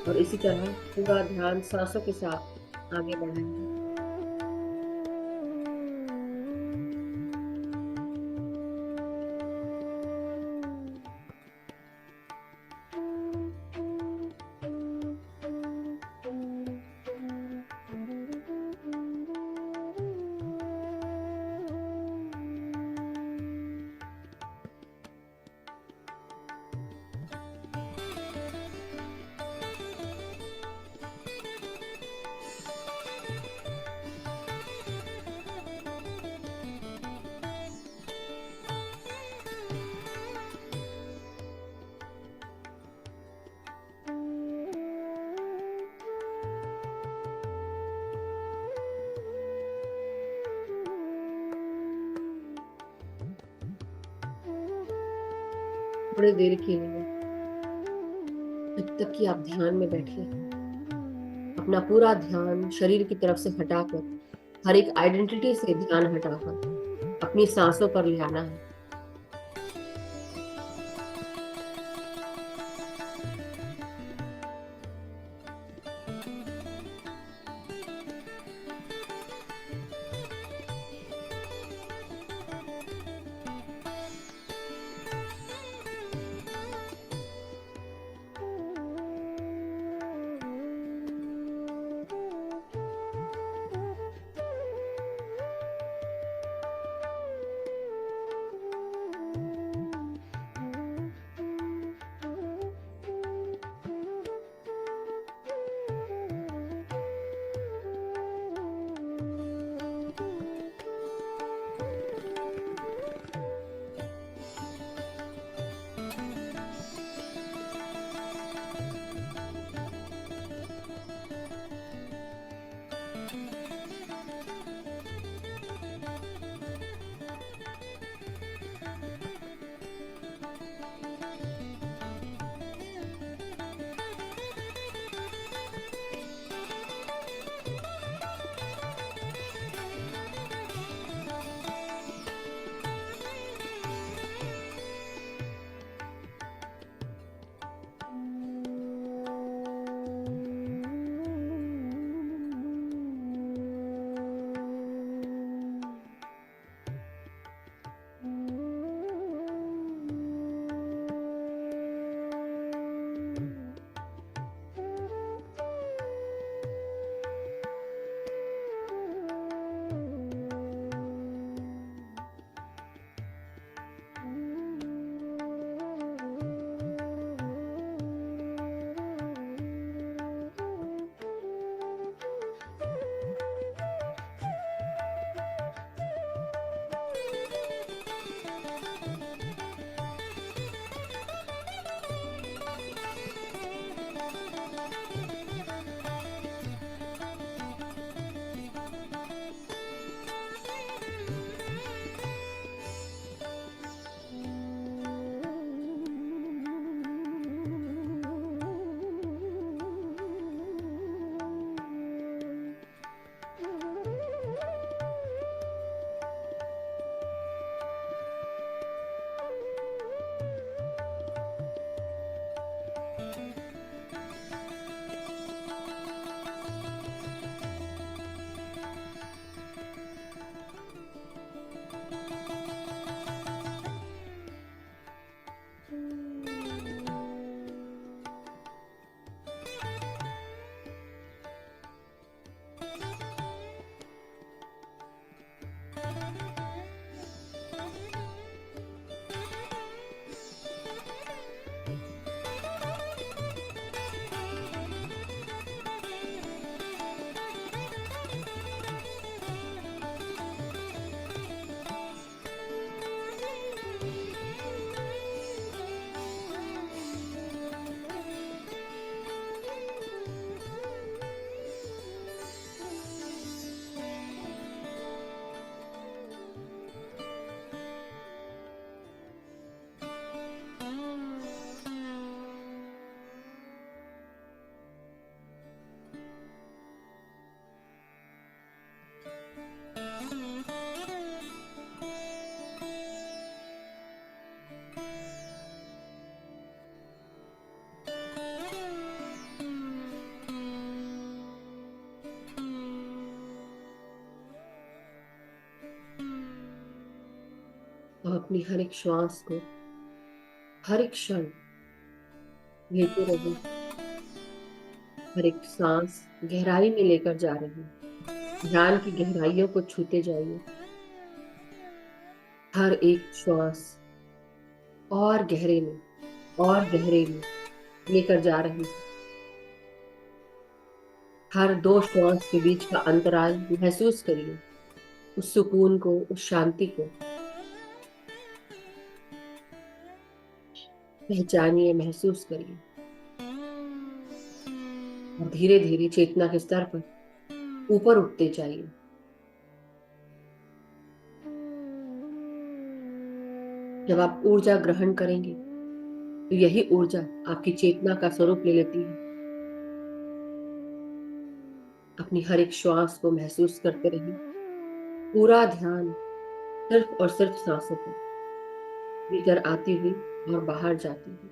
और इसी तरह पूरा ध्यान सांसों के साथ आगे बढ़ाएंगे। थोड़ी देर के लिए जब तक कि आप ध्यान में बैठे अपना पूरा ध्यान शरीर की तरफ से हटाकर हर एक आइडेंटिटी से ध्यान हटाकर अपनी सांसों पर ले आना है। और अपनी हर एक श्वास को हर एक क्षण लेते रहिए, हर एक सांस गहराई में लेकर जा रही है। ध्यान की गहराइयों को छूते जाइए, हर एक श्वास और गहरे में और गहरे में लेकर जा रही है। हर दो श्वास के बीच का अंतराल महसूस करिए, उस सुकून को, उस शांति को पहचानिए, महसूस करिए और धीरे धीरे चेतना के स्तर पर ऊपर उठते जाइए। जब आप ऊर्जा ग्रहण करेंगे तो यही ऊर्जा आपकी चेतना का स्वरूप ले लेती है। अपनी हर एक श्वास को महसूस करते रहिए, पूरा ध्यान सिर्फ और सिर्फ सांसों पर, भीतर आती हुई और बाहर जाती हुई।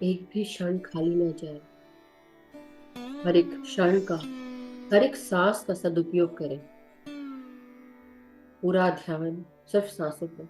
एक भी क्षण खाली ना जाए। हर एक क्षण का, हर एक सांस का सदुपयोग करें। पूरा ध्यान सिर्फ सांसों पर।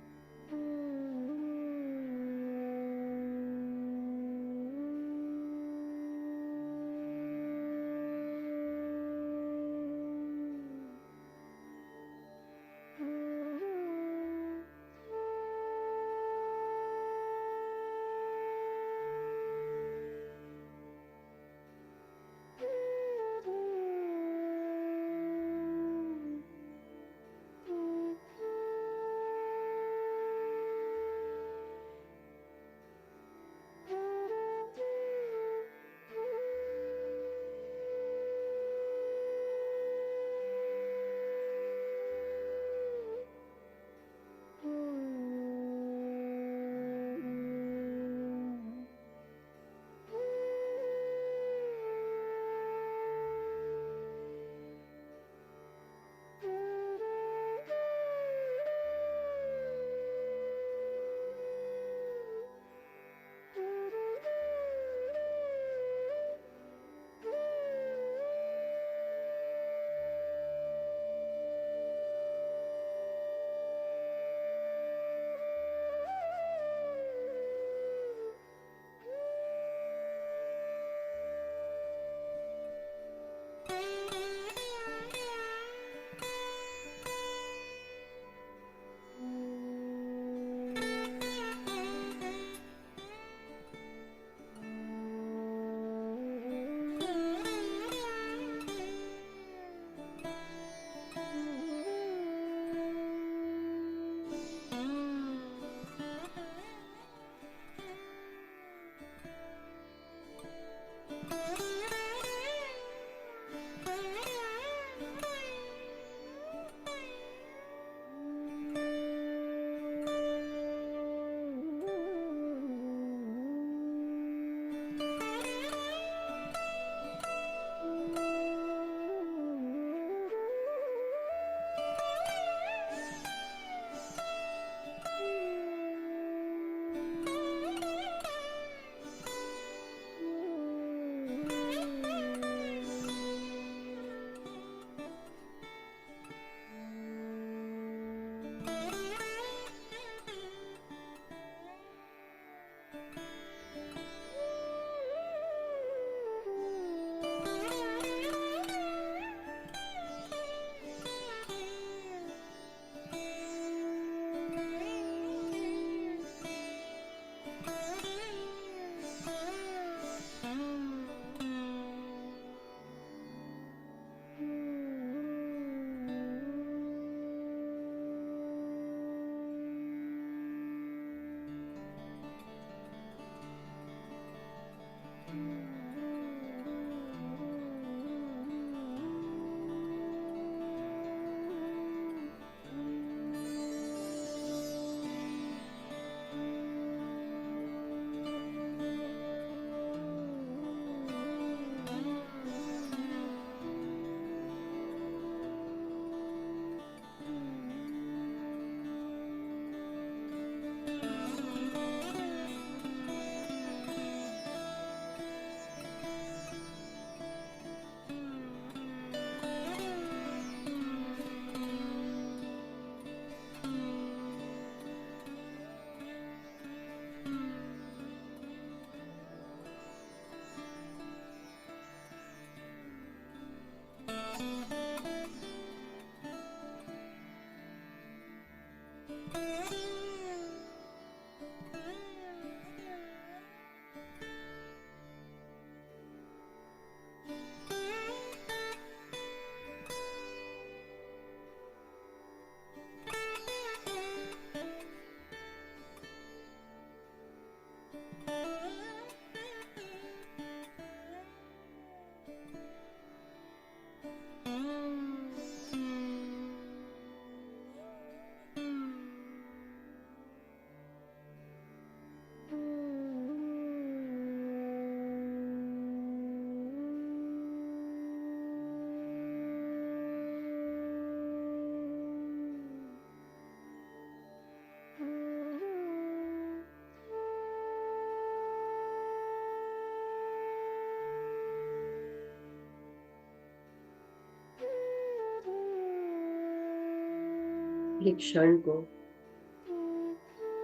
एक क्षण को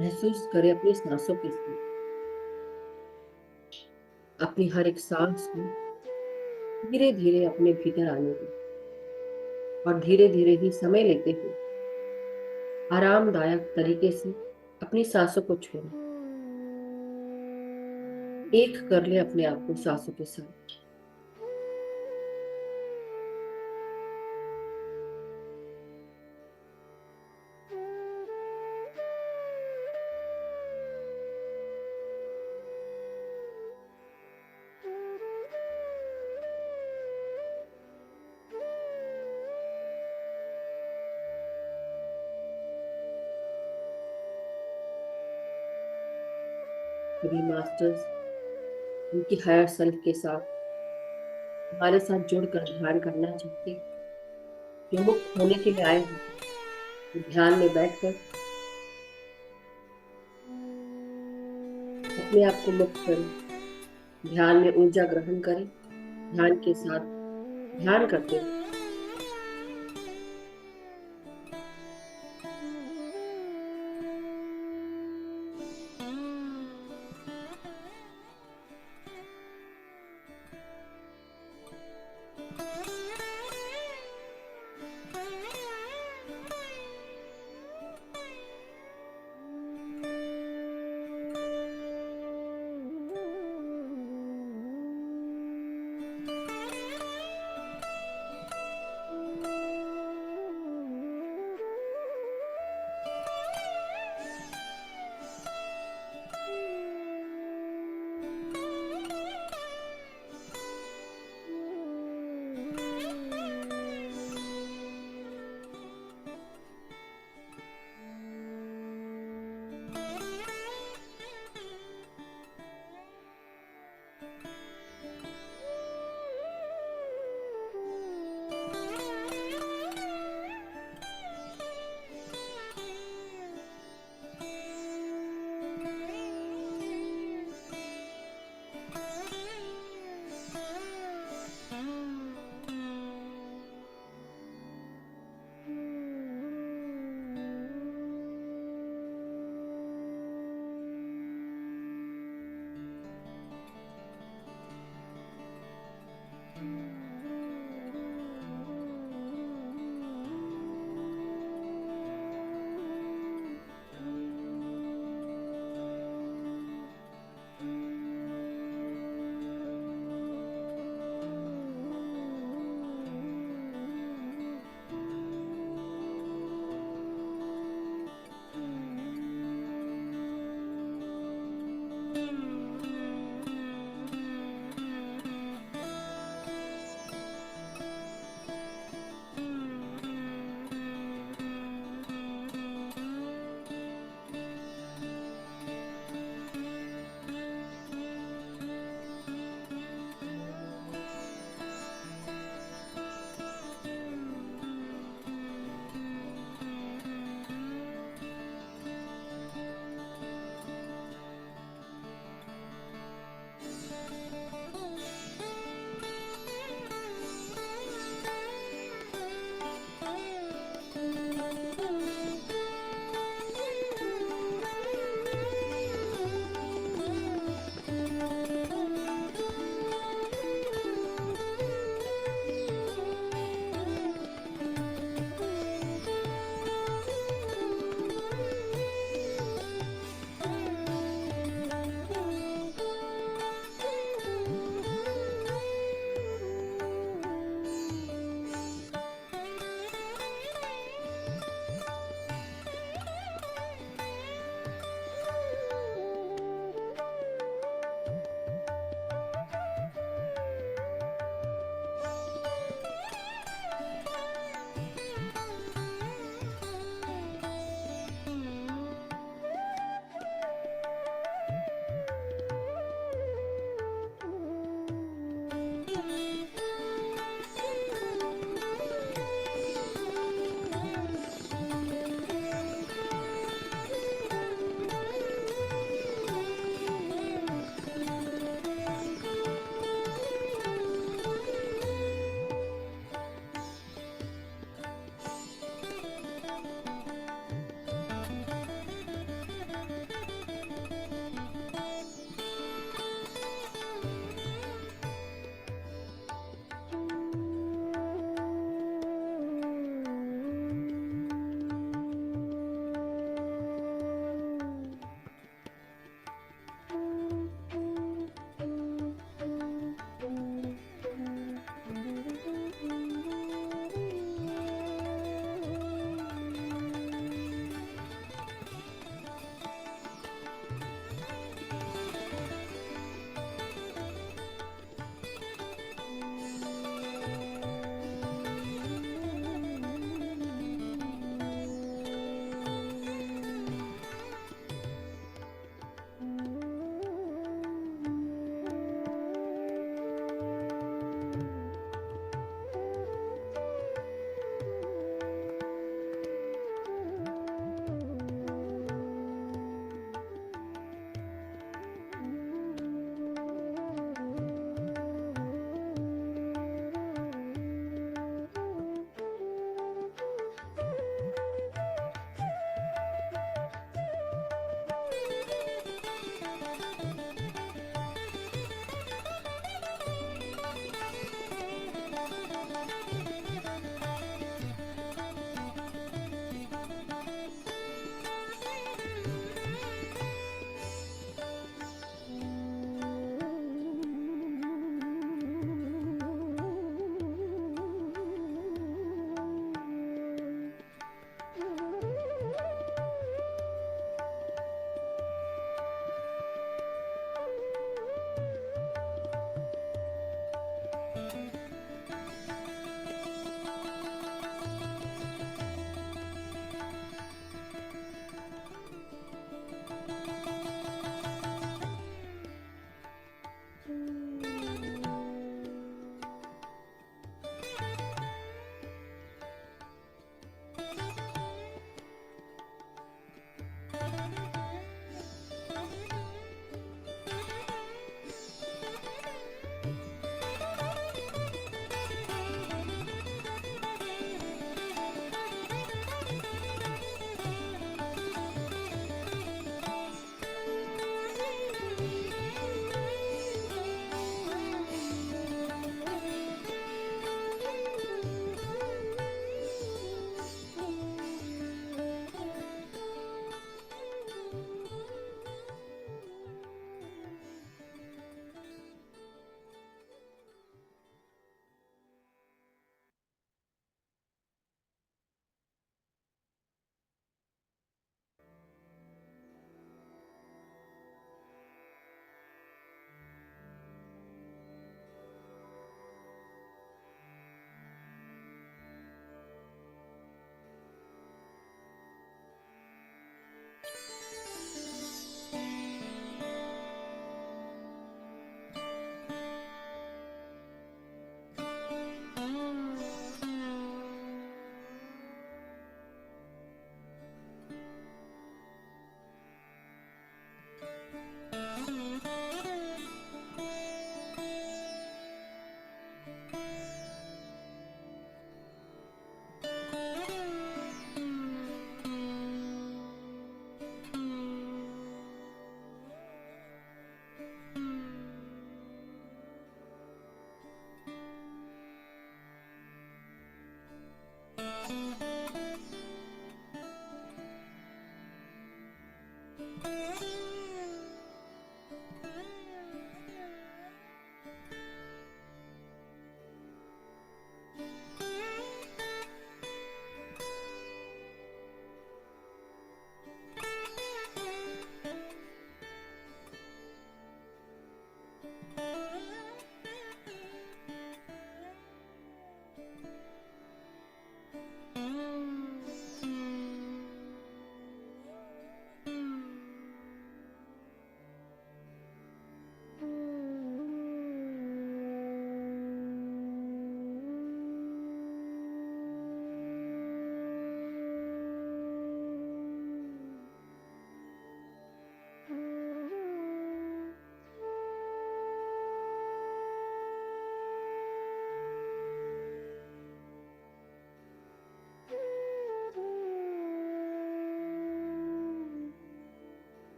महसूस करें अपनी सांसों के साथ। अपनी हर एक सांस को धीरे धीरे अपने भीतर आने दें और धीरे धीरे ही समय लेते हुए आरामदायक तरीके से अपनी सांसों को छोड़ें। एक कर ले अपने आप को सांसों के साथ। सभी मास्टर्स उनकी हायर सेल्फ के साथ हमारे साथ जुड़कर ध्यान करना चाहते हैं, जो मुक्त होने के लिए आए हैं, तो ध्यान में बैठकर अपने आप को मुक्त करें, ध्यान में ऊर्जा ग्रहण करें, ध्यान के साथ ध्यान करते हैं।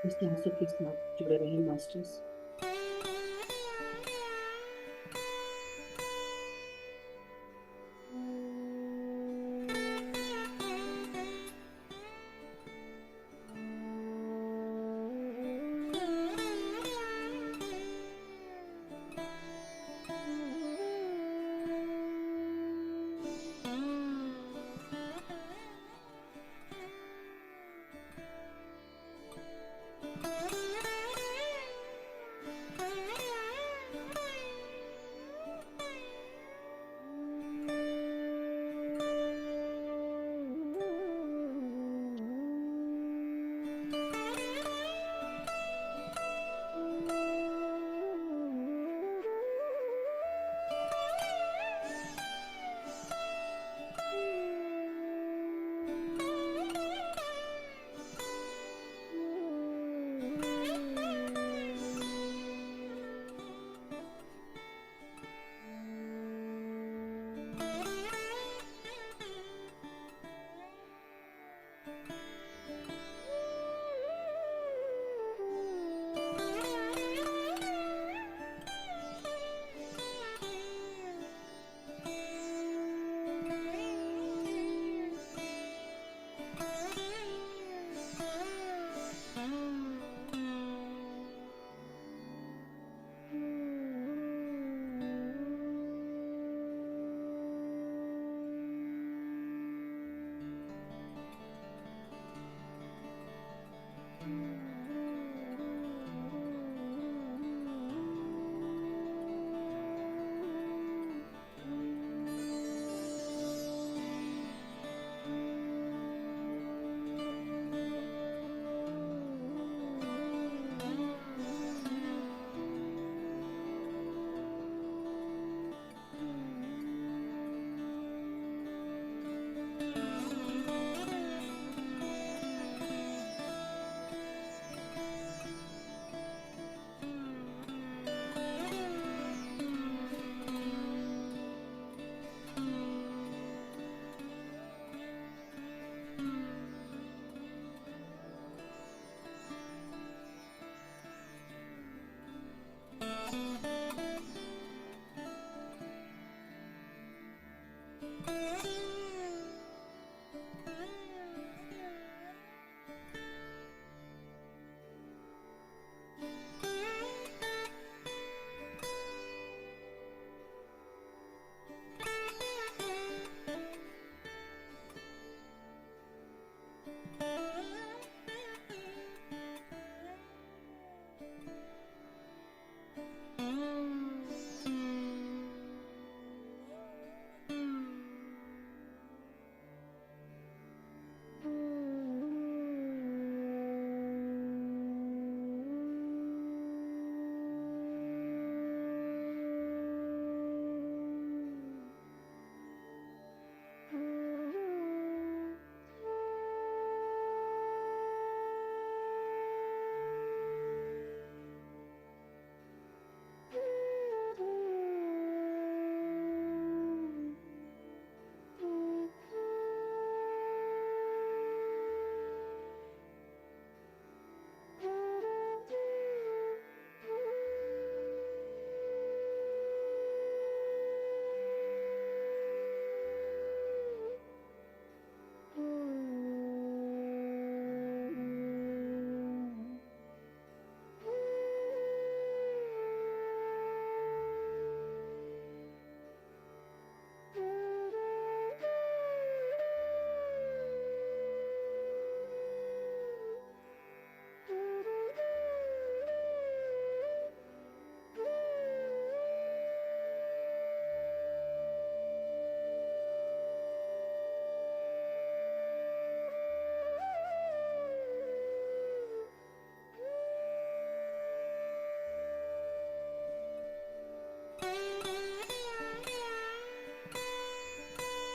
इस तासुर के साथ जुड़े रहे मास्टर्स।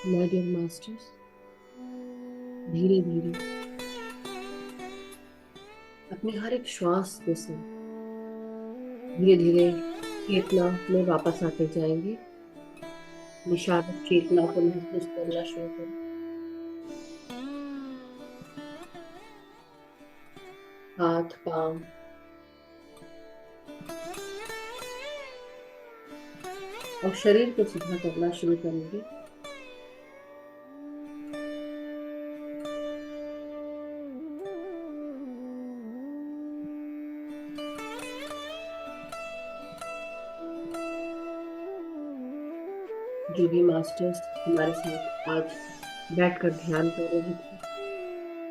My dear masters, धीरे धीरे अपने हर एक श्वास को से धीरे धीरे चेतना में वापस आते जाएंगे। निशानत चेतना को महसूस करना शुरू करें। हाथ पांव, और शरीर को सीधा करना शुरू करेंगे। जो भी मास्टर्स हमारे साथ आज बैठकर ध्यान कर रहे थे,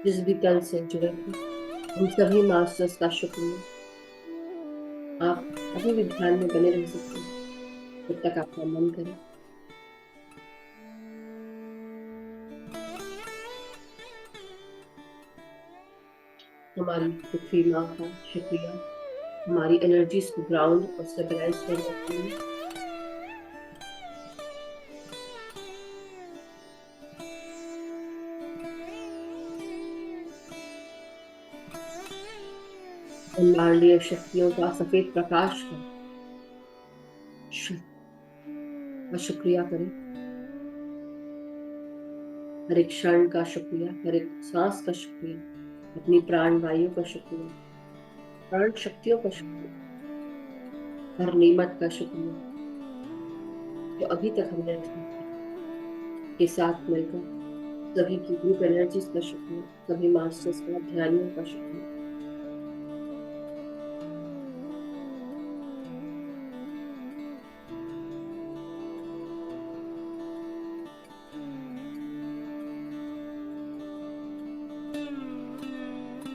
जिस भी तल से जुड़े थे, उन सभी मास्टर्स का शुक्रिया। आप अभी भी ध्यान में बने रह सकते हैं जब तक आपका मन करे। हमारी पृथ्वी माँ का शुक्रिया हमारी एनर्जीज को ग्राउंड और स्टेबलाइज करने के लिए। ब्रह्मांडीय शक्तियों का सफेद प्रकाश का शुक्रिया करें। हर एक क्षण का शुक्रिया, हर एक सांस का शुक्रिया, अपनी प्राण वायु का शुक्रिया, प्राण शक्तियों का शुक्रिया, हर नेमत का शुक्रिया जो अभी तक हमने के साथ मिलकर, सभी की ग्रुप एनर्जीज का शुक्रिया, सभी मास्टर्स का, ध्यानियों का शुक्रिया।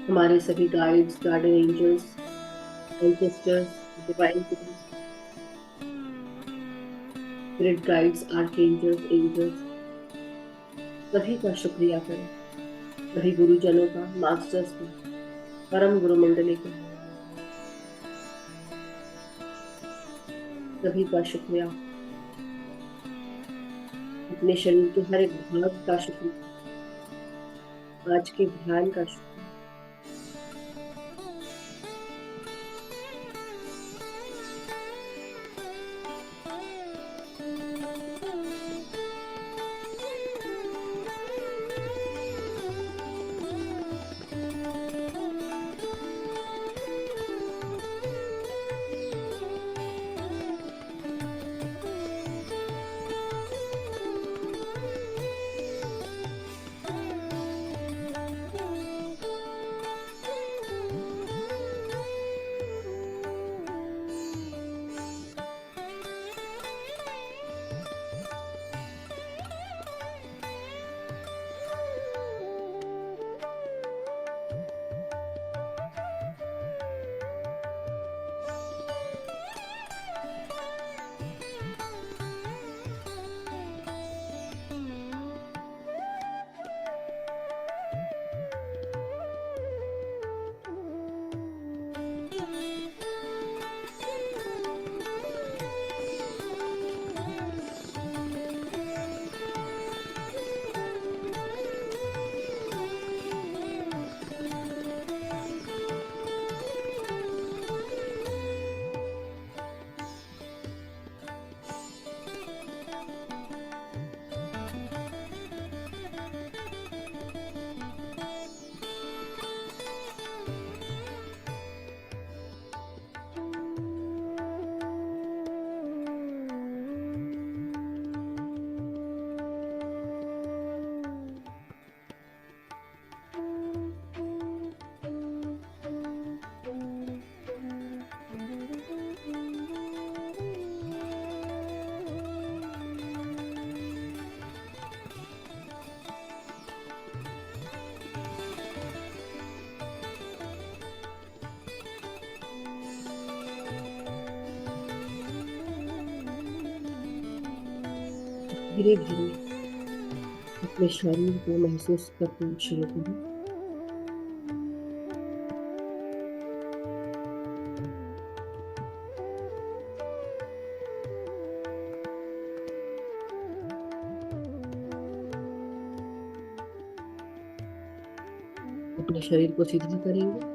हमारे सभी guides, guardian angels, ancestors, divine spirit guides, archangels, angels, सभी का शुक्रिया करें। सभी गुरुजनों का, मास्टर्स का, परम गुरु मंडली का, सभी का शुक्रिया। अपने शरीर के हर एक भाग का शुक्रिया, आज के ध्यान का शुक्रिया। धीरे धीरे अपने शरीर को महसूस करना शुरू करें। अपने शरीर को सीधा करेंगे।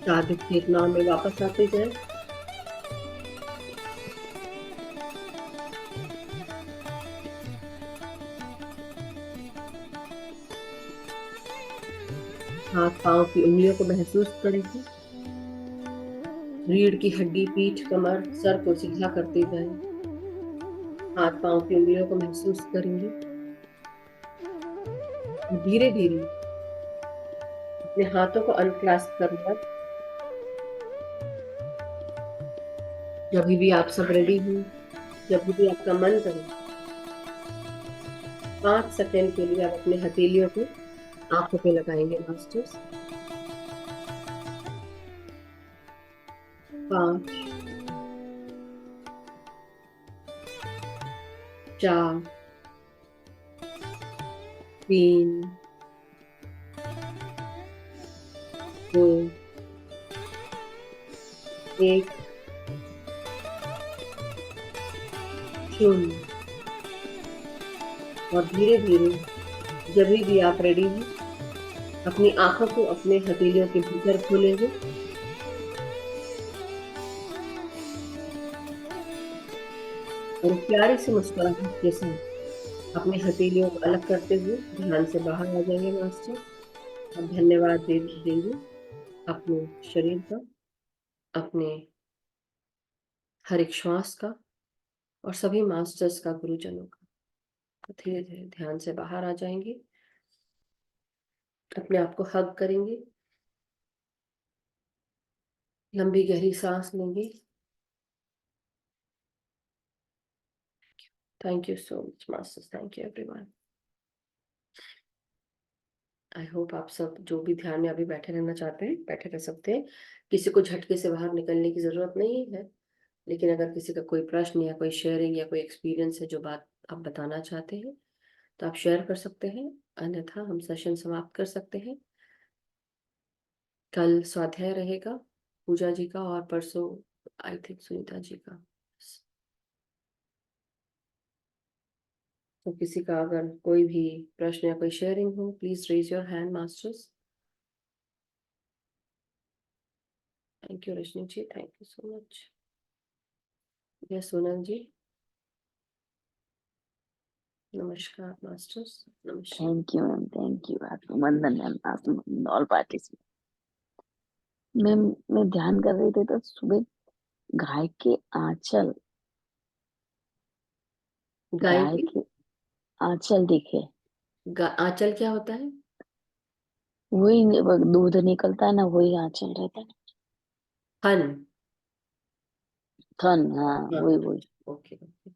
सादिक चेतना में वापस आते जाए। हाथ पांव की उंगलियों को महसूस करेंगे। रीढ़ की हड्डी, पीठ, कमर, सर को सीधा करते जाएं। हाथ पांव की उंगलियों को महसूस करेंगे। धीरे धीरे अपने हाथों को अनक्लास्प करना। जब भी आप सब रेडी हो, जब भी आपका मन करे, 5 सेकंड के लिए आप अपने हथेलियों को आंखों पे लगाएंगे मास्टर्स। 5, 4, 3, 2, 1, 0। और धीरे धीरे जब भी आप रेडी हो, अपनी आंखों को अपने हथेलियों के भीतर खोलेंगे। और प्यारी सी मुस्कुराहट के साथ अपने हथेलियों को अलग करते हुए ध्यान से बाहर आ जाएंगे मास्टर। अब धन्यवाद देंगे अपने शरीर का, अपने हर एक श्वास का और सभी मास्टर्स का, गुरुजनों का। धीरे धीरे ध्यान से बाहर आ जाएंगे। अपने आप को हग करेंगे। लंबी गहरी सांस लेंगे। Thank you so much masters. Thank you everyone. I hope आप सब जो भी ध्यान में अभी बैठे रहना चाहते हैं बैठे रह सकते हैं। किसी को झटके से बाहर निकलने की जरूरत नहीं है, लेकिन अगर किसी का कोई प्रश्न या कोई शेयरिंग या कोई एक्सपीरियंस है जो बात आप बताना चाहते हैं तो आप शेयर कर सकते हैं, अन्यथा हम सेशन समाप्त कर सकते हैं। कल स्वाध्याय रहेगा पूजा जी का और परसों आई थिंक सुनीता जी का। तो किसी का अगर कोई भी प्रश्न या कोई शेयरिंग हो, please raise your hand masters. Thank you Rajni ji, thank you so much. Yes Sonal ji, नमस्कार मास्टर्स, नमस्कार। Thank you ma'am, thank you. आत्मवंदन मैम, आत्मवंदन ऑल पार्टिसिपेंट। मैं ध्यान कर रही थी तो सुबह गाय के आंचल, गाय गाय की के आंचल दिखे। आंचल क्या होता है? वही दूध निकलता है ना, वही आंचल रहता है। फन। थन, हाँ हाँ, वही वही ओके ओके।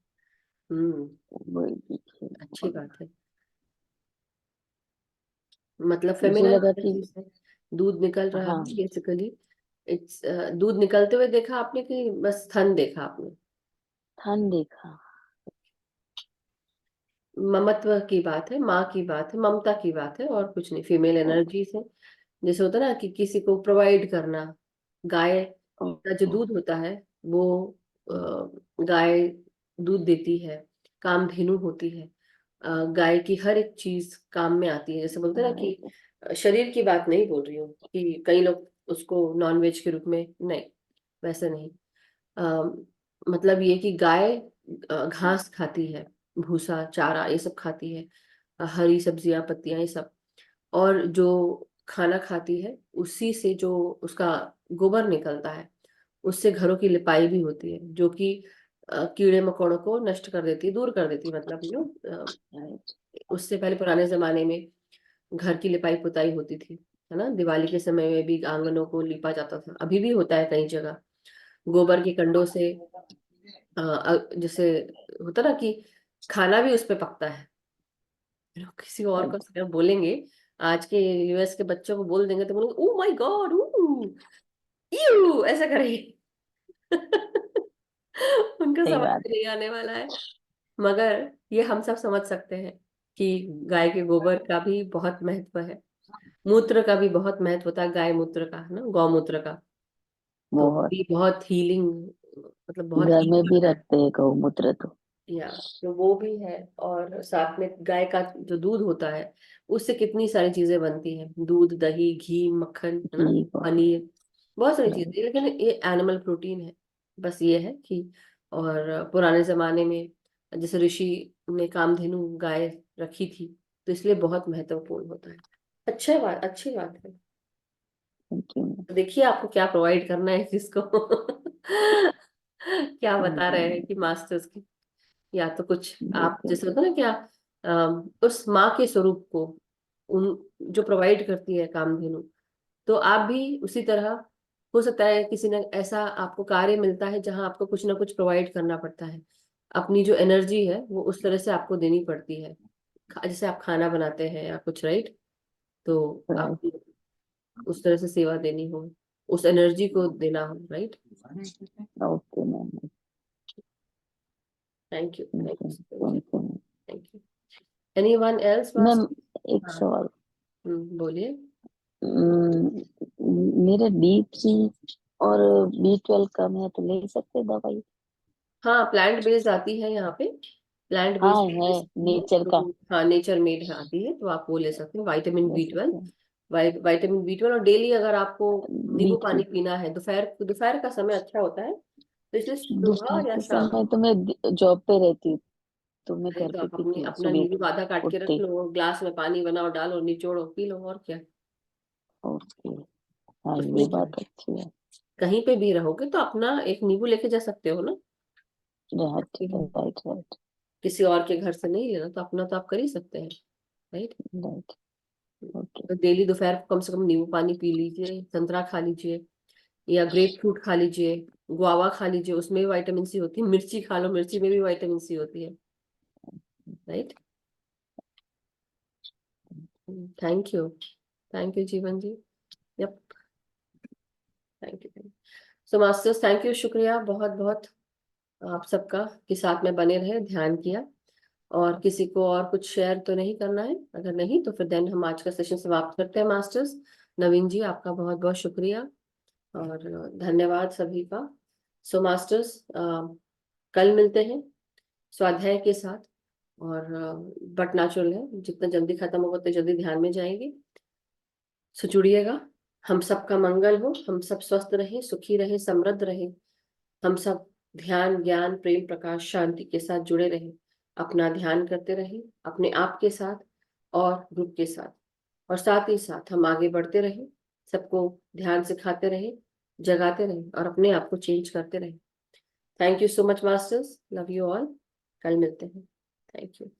हम्म, वही दिखे। अच्छी बात है। मतलब मुझे फेमिनिन लगा कि एनर्जी से दूध निकल रहा है हाँ, बेसिकली। इट्स दूध निकलते हुए देखा आपने कि बस थन देखा आपने? थन देखा। ममत्व की बात है, माँ की बात है, ममता की बात है और कुछ नहीं। फीमेल एनर्जी से जैसे होता है ना कि किसी को प्रोवाइड करना। गाय का जो दूध होता है वो गाय दूध देती है, कामधेनु होती है। गाय की हर एक चीज काम में आती है। जैसे बोलते हैं ना कि शरीर की बात नहीं बोल रही हूँ कि कई लोग उसको नॉनवेज के रूप में, नहीं वैसे नहीं। मतलब ये कि गाय घास खाती है, भूसा चारा ये सब खाती है, हरी सब्जियां पत्तियां ये सब। और जो खाना खाती है उसी से जो उसका गोबर निकलता है, उससे घरों की लिपाई भी होती है, जो कि कीड़े मकोड़ों को नष्ट कर देती है, दूर कर देती है। मतलब उससे पहले पुराने जमाने में घर की लिपाई पुताई होती थी, है ना। दिवाली के समय में भी आंगनों को लिपा जाता था, अभी भी होता है कई जगह गोबर के कंडों से। जैसे होता ना कि खाना भी उस पे पकता है। लोग किसी और को अगर बोलेंगे, आज के यूएस के बच्चों को बोल देंगे तो बोलेंगे ओ माय गॉड, यू ऐसा करेंगे। उनको सही समझ बात। में नहीं आने वाला है। मगर ये हम सब समझ सकते हैं कि गाय के गोबर का भी बहुत महत्व है, मूत्र का भी बहुत महत्व होता है, गाय मूत्र का, है ना, गौमूत्र का। तो बहुत। भी बहुत हीलिंग, मतलब बहुत घर हील में भी करता है। रखते हैं गौमूत्र तो। या तो वो भी है, और साथ में गाय का जो दूध होता है उससे कितनी सारी चीजें बनती हैं, दूध, दही, घी, मक्खन, है ना, घी बहुत। पनीर, बहुत सारी right। चीजें। लेकिन ये एनिमल प्रोटीन है। बस ये है कि, और पुराने जमाने में जैसे ऋषि ने कामधेनु गाय रखी थी, तो इसलिए बहुत महत्वपूर्ण होता है। अच्छा बात, अच्छी बात है। Thank you. देखिए आपको क्या प्रोवाइड करना है जिसको क्या बता रहे हैं कि मास्टर्स की, या तो कुछ आप जैसे होता है ना क्या, उस माँ के स्वरूप को उन जो प्रोवाइड करती है कामधेनु, तो आप भी उसी तरह, हो सकता है किसी ने ऐसा आपको कार्य मिलता है जहां आपको कुछ ना कुछ प्रोवाइड करना पड़ता है, अपनी जो एनर्जी है वो उस तरह से आपको देनी पड़ती है। जैसे आप खाना बनाते हैं या कुछ, राइट, तो राइट। आपको उस तरह से सेवा देनी हो, उस एनर्जी को देना हो, right. Okay ma'am. Thank you, thank you, thank you. Thank you. Anyone else ma'am master? एक सवाल, बोलिए। मेरे D3 और B12 कम है तो ले सकते हैं दवाई? हाँ, प्लांट बेस्ड आती है यहाँ पे, प्लांट हाँ बेस्ड है नेचर का। हाँ, नेचर मेड आती है, तो आप वो ले सकते हैं। विटामिन ले B12, सकते हैं। विटामिन B12, और डेली अगर आपको नींबू B3 पानी पीना है, दोपहर दोपहर का समय अच्छा होता है, तो इसलिए दोपहर सुबह या के शाम, समय तो मैं जॉब पे रहती हूँ, तो मैं नहीं घर तो पे आप अपनी पीती हूँ अपना सुबह नींबू आधा काट के रख उठते। लो, ग्लास में पानी बनाओ, डालो, निचोड़ो, पी लो, और क्या, ओके। हाँ ये उसमें क्या है। बात अच्छी है। कहीं पे भी रहोगे तो अपना एक नींबू लेके जा सकते हो ना, राइट राइट राइट किसी और के घर से नहीं लेना, तो अपना तो आप कर ही सकते हैं, राइट। राइट। ओके। तो डेली दोपहर को कम से कम नींबू पानी पी लीजिए, संतरा खा लीजिए, या ग्रेप फ्रूट खा लीजिए, गुआवा खा लीजिए, उसमें भी विटामिन सी होती है, मिर्ची खा लो, मिर्ची में भी विटामिन सी होती है, right. Thank you, thank you Jeevan ji. Yup, thank you. So masters, thank you, शुक्रिया बहुत बहुत आप सबका कि साथ में बने रहे, ध्यान किया। और किसी को और कुछ शेयर तो नहीं करना है? अगर नहीं तो फिर देन हम आज का सेशन समाप्त करते हैं मास्टर्स। नवीन जी, आपका बहुत बहुत शुक्रिया और धन्यवाद सभी का। सो मास्टर्स, कल मिलते हैं स्वाध्याय के साथ, और बट नेचुरल है, जितना जल्दी खत्म होगा उतने जल्दी ध्यान में जाएंगे। सो जुड़िएगा, हम सबका मंगल हो, हम सब स्वस्थ रहें, सुखी रहें, समृद्ध रहें, हम सब ध्यान, ज्ञान, प्रेम, प्रकाश, शांति के साथ जुड़े रहें, अपना ध्यान करते रहें, अपने आप के साथ और ग्रुप के साथ, और साथ ही साथ हम आगे बढ़ते रहें, सबको ध्यान सिखाते रहें, जगाते रहें, और अपने आप को चेंज करते रहें। Thank you so much masters, love you all. कल मिलते हैं। Thank you.